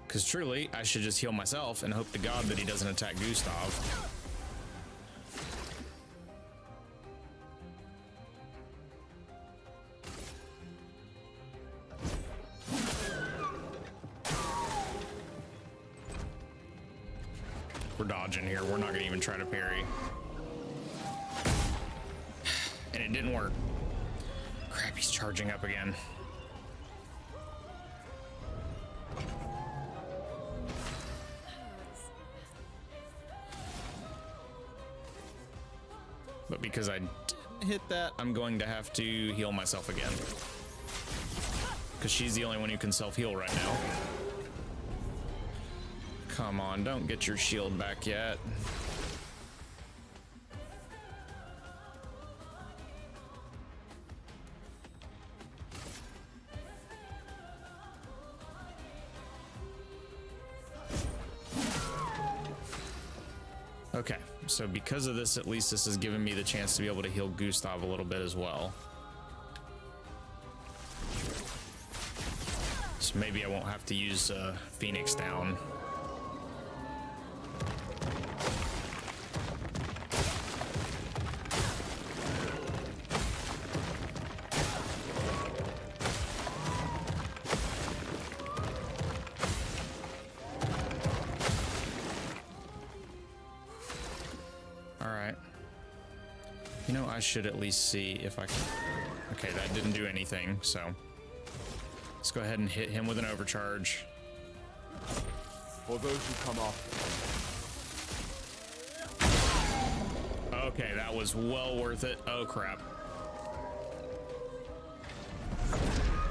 Because truly, I should just heal myself and hope to God that he doesn't attack Gustav. We're dodging here. We're not going to even try to parry. And it didn't work. Crap, he's charging up again. But because I didn't hit that, I'm going to have to heal myself again. Because she's the only one who can self-heal right now. Come on, don't get your shield back yet. Okay, so because of this, at least this has given me the chance to be able to heal Gustav a little bit as well. So maybe I won't have to use Phoenix down. I should at least see if I can. Okay, that didn't do anything, so let's go ahead and hit him with an overcharge. For those who come off. Okay, that was well worth it. Oh crap.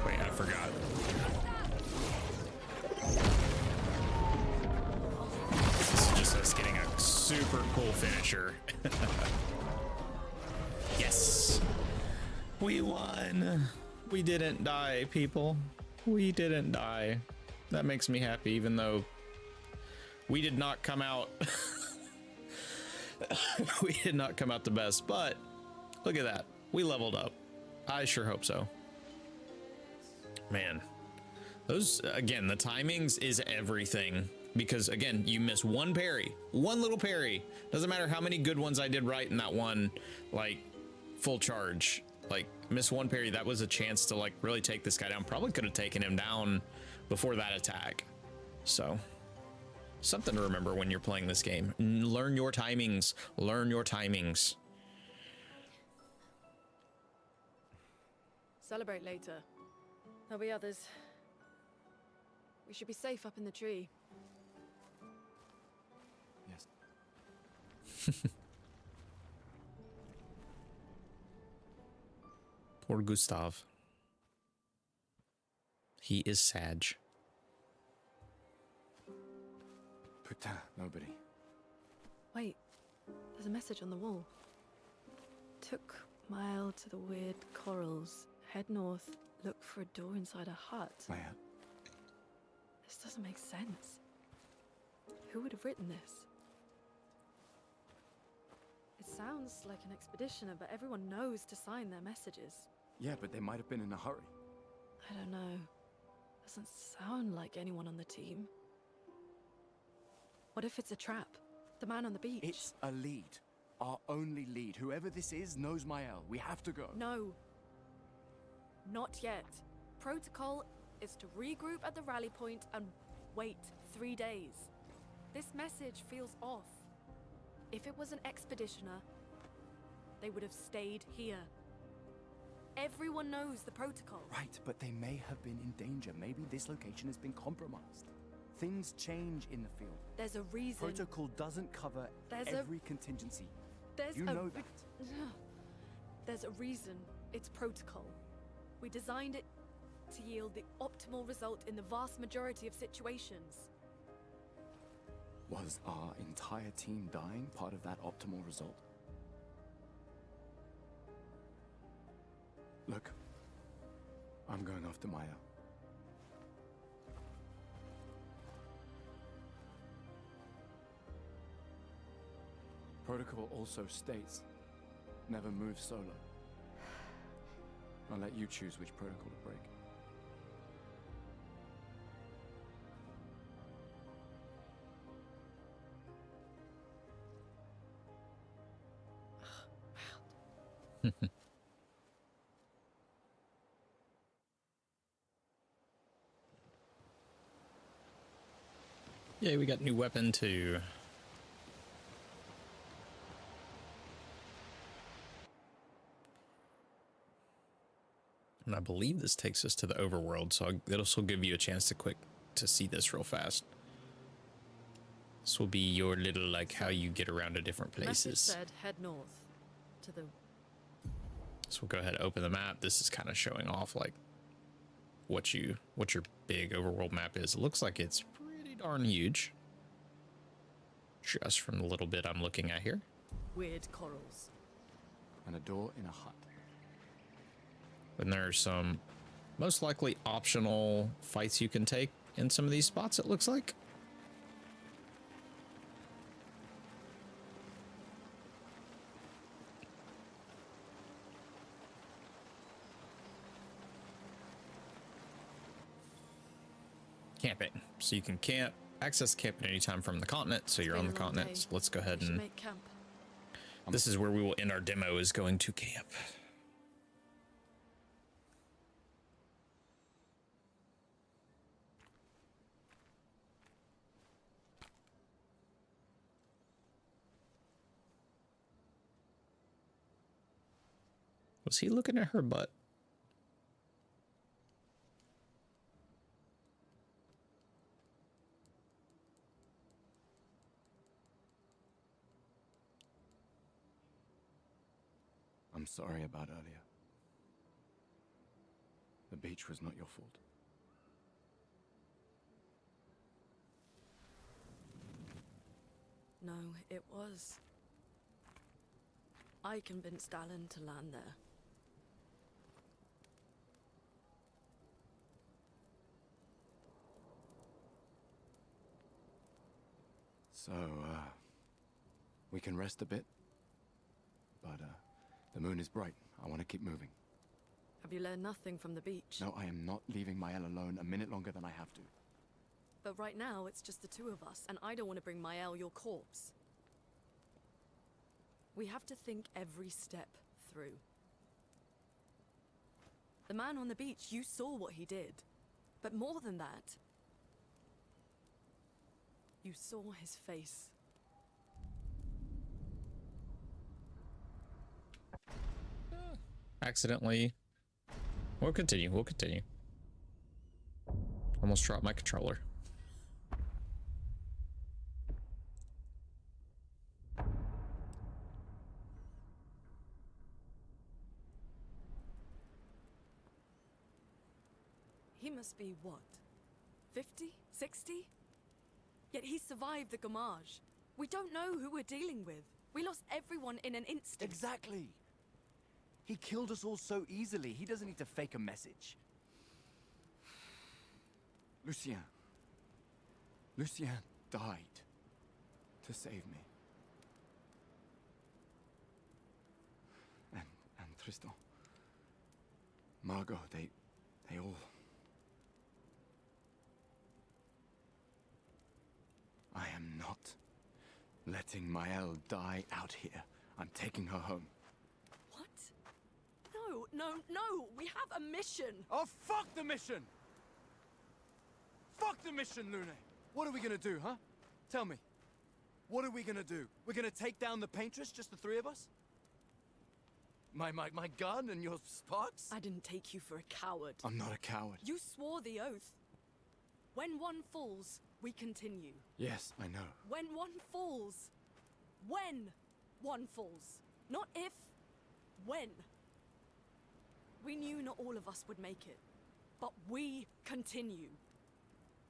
Wait, I forgot. This is just us getting a super cool finisher. Yes. We won. We didn't die, people. We didn't die. That makes me happy, even though we did not come out. We did not come out the best, but look at that. We leveled up. I sure hope so. Man, those, again, the timings is everything. Because again, you miss one parry, one little parry. Doesn't matter how many good ones I did right in that one, like, full charge. Like, miss one parry, that was a chance to, like, really take this guy down. Probably could have taken him down before that attack. So, something to remember when you're playing this game. Learn your timings. Learn your timings. Celebrate later. There'll be others. We should be safe up in the tree. Yes. Poor Gustav. He is Sag. Putain, nobody. Wait, there's a message on the wall. Took mile to the weird corals. Head north, look for a door inside a hut. Maya. This doesn't make sense. Who would have written this? It sounds like an expeditioner, but everyone knows to sign their messages. Yeah, but they might have been in a hurry. I don't know. Doesn't sound like anyone on the team. What if it's a trap? The man on the beach? It's a lead. Our only lead. Whoever this is knows Mael. We have to go. No. Not yet. Protocol is to regroup at the rally point and wait 3 days. This message feels off. If it was an expeditioner, they would have stayed here. Everyone knows the protocol. Right, but they may have been in danger. Maybe this location has been compromised. Things change in the field. There's a reason. Protocol doesn't cover every contingency. You know that. There's a reason it's protocol. We designed it to yield the optimal result in the vast majority of situations. Was our entire team dying part of that optimal result? Look, I'm going after Maya. Protocol also states, never move solo. I'll let you choose which protocol to break. Yeah, we got new weapon too. And I believe this takes us to the overworld, so it'll also give you a chance to see this real fast. This will be your little, like, how you get around to different places. Message said head north to the... So we'll go ahead and open the map. This is kind of showing off, like, what your big overworld map is. It looks like it's pretty darn huge. Just from the little bit I'm looking at here. Weird corals. And a door in a hut. And there are some most likely optional fights you can take in some of these spots, it looks like. Camping. So you can camp, access camp at any time from the continent. So you're on the continent. So let's go ahead and make camp. This is where we will end our demo, is going to camp. Was he looking at her butt? I'm sorry about earlier. The beach was not your fault. No, it was. I convinced Alan to land there. So, we can rest a bit. But, the moon is bright. I want to keep moving. Have you learned nothing from the beach? No, I am not leaving Mael alone a minute longer than I have to. But right now, it's just the two of us, and I don't want to bring Mael your corpse. We have to think every step through. The man on the beach, you saw what he did. But more than that, you saw his face. Accidentally. We'll continue. We'll continue. Almost dropped my controller. He must be what? 50? 60? Yet he survived the Gamage. We don't know who we're dealing with. We lost everyone in an instant. Exactly. He killed us all so easily. He doesn't need to fake a message. Lucien. Lucien died to save me. And Tristan. Margot, they all... I am not letting Mael die out here. I'm taking her home. What? No, no, no! We have a mission! Oh, fuck the mission! Fuck the mission, Lune! What are we gonna do, huh? Tell me. What are we gonna do? We're gonna take down the Paintress, just the three of us? My gun and your sparks? I didn't take you for a coward. I'm not a coward. You swore the oath. When one falls, we continue. Yes, I know. When one falls. When one falls. Not if. When. We knew not all of us would make it. But we continue.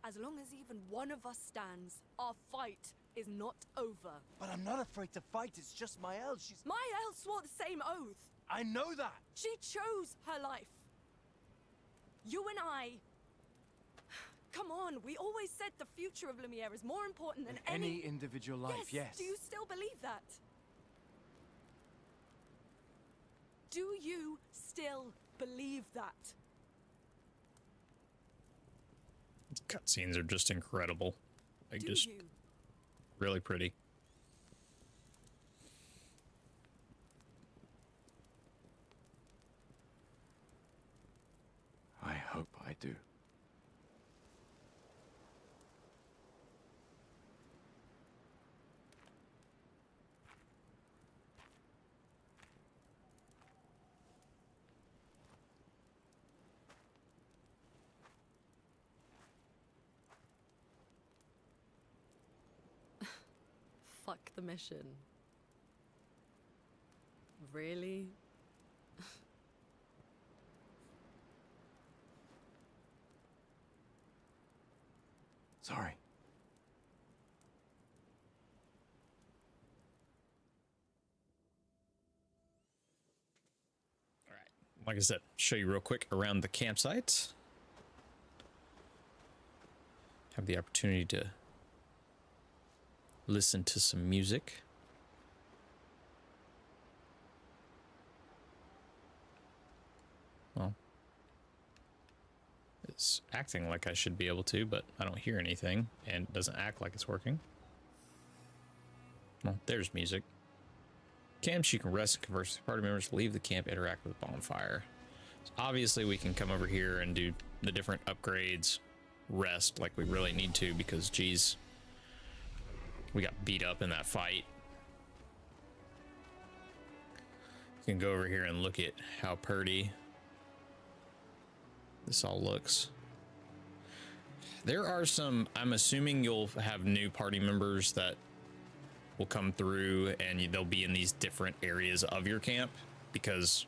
As long as even one of us stands, our fight is not over. But I'm not afraid to fight. It's just Mael. She's... Mael swore the same oath. I know that. She chose her life. You and I... Come on, we always said the future of Lumiere is more important than any individual life, yes. Do you still believe that? Do you still believe that? Cutscenes are just incredible. Like, Do just you? really pretty. I hope I do. Fuck the mission. Really? Sorry. All right. Like I said, show you real quick around the campsite. Have the opportunity to listen to some music. Well, it's acting like I should be able to, but I don't hear anything, and it doesn't act like it's working. Well, there's music. Camps, you can rest and converse with party members, leave the camp, interact with the bonfire. So obviously, we can come over here and do the different upgrades, rest like we really need to, because, geez, we got beat up in that fight. You can go over here and look at how pretty this all looks. There are some, I'm assuming you'll have new party members that will come through and they'll be in these different areas of your camp, because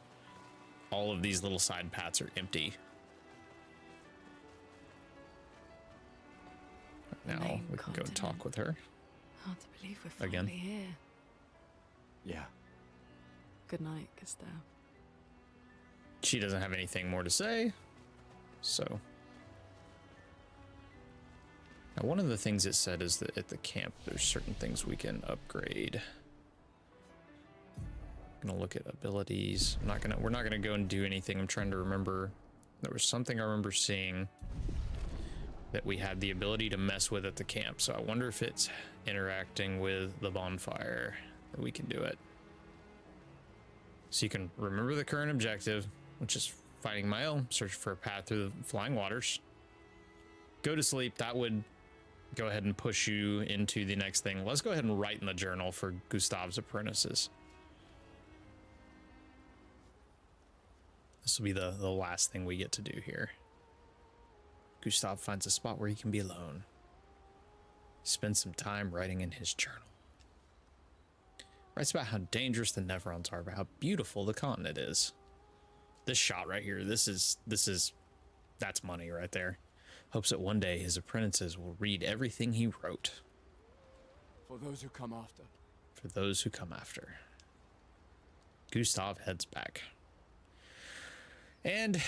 all of these little side paths are empty. Now we can go and talk with her. Hard to believe we're finally Again. here. Yeah. Good night, Gustave. She doesn't have anything more to say, so Now, one of the things it said is that at the camp, there's certain things we can upgrade. I'm gonna look at abilities. We're not gonna go and do anything. I'm trying to remember. There was something I remember seeing that we had the ability to mess with at the camp. So I wonder if it's interacting with the bonfire that we can do it. So you can remember the current objective, which is fighting Mael, search for a path through the flying waters. Go to sleep. That would go ahead and push you into the next thing. Let's go ahead and write in the journal for Gustav's apprentices. This will be the last thing we get to do here. Gustav finds a spot where he can be alone. Spends some time writing in his journal. Writes about how dangerous the Neverons are, but how beautiful the continent is. This shot right here, that's money right there. Hopes that one day his apprentices will read everything he wrote. For those who come after. For those who come after. Gustav heads back. And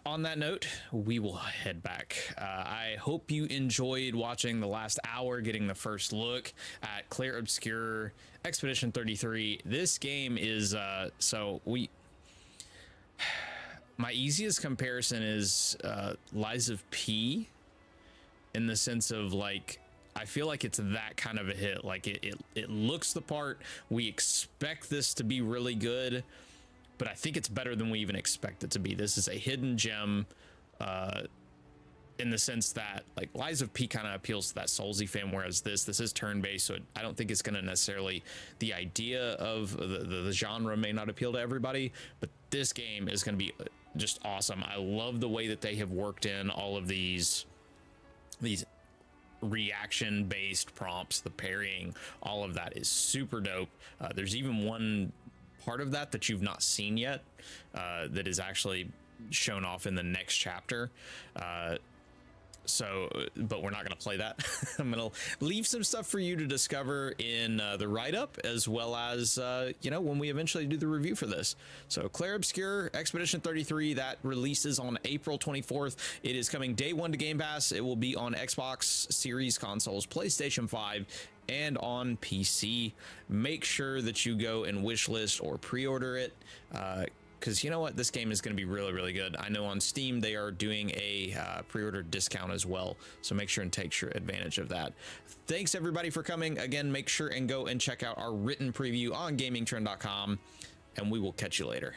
on that note, we will head back. I hope you enjoyed watching the last hour, getting the first look at Clair Obscur Expedition 33. This game is, my easiest comparison is Lies of P, in the sense of, like, I feel like it's that kind of a hit. Like, it looks the part. We expect this to be really good, but I think it's better than we even expect it to be. This is a hidden gem, in the sense that, like, Lies of P kind of appeals to that Soulsy fan, whereas this is turn-based, so I don't think it's going to necessarily, the idea of the genre may not appeal to everybody, but this game is going to be just awesome. I love the way that they have worked in all of these reaction-based prompts, the parrying, all of that is super dope. There's even one part of that you've not seen yet, that is actually shown off in the next chapter. But we're not going to play that. I'm going to leave some stuff for you to discover in the write-up, as well as, when we eventually do the review for this. So Clair Obscur Expedition 33, that releases on April 24th. It is coming day one to Game Pass. It will be on Xbox Series consoles, PlayStation 5, and on PC. Make sure that you go and wishlist or pre-order it, because you know what, this game is going to be really, really good. I know on Steam they are doing a pre-order discount as well, so make sure and take advantage of that. Thanks everybody for coming. Again, make sure and go and check out our written preview on gamingtrend.com, and we will catch you later.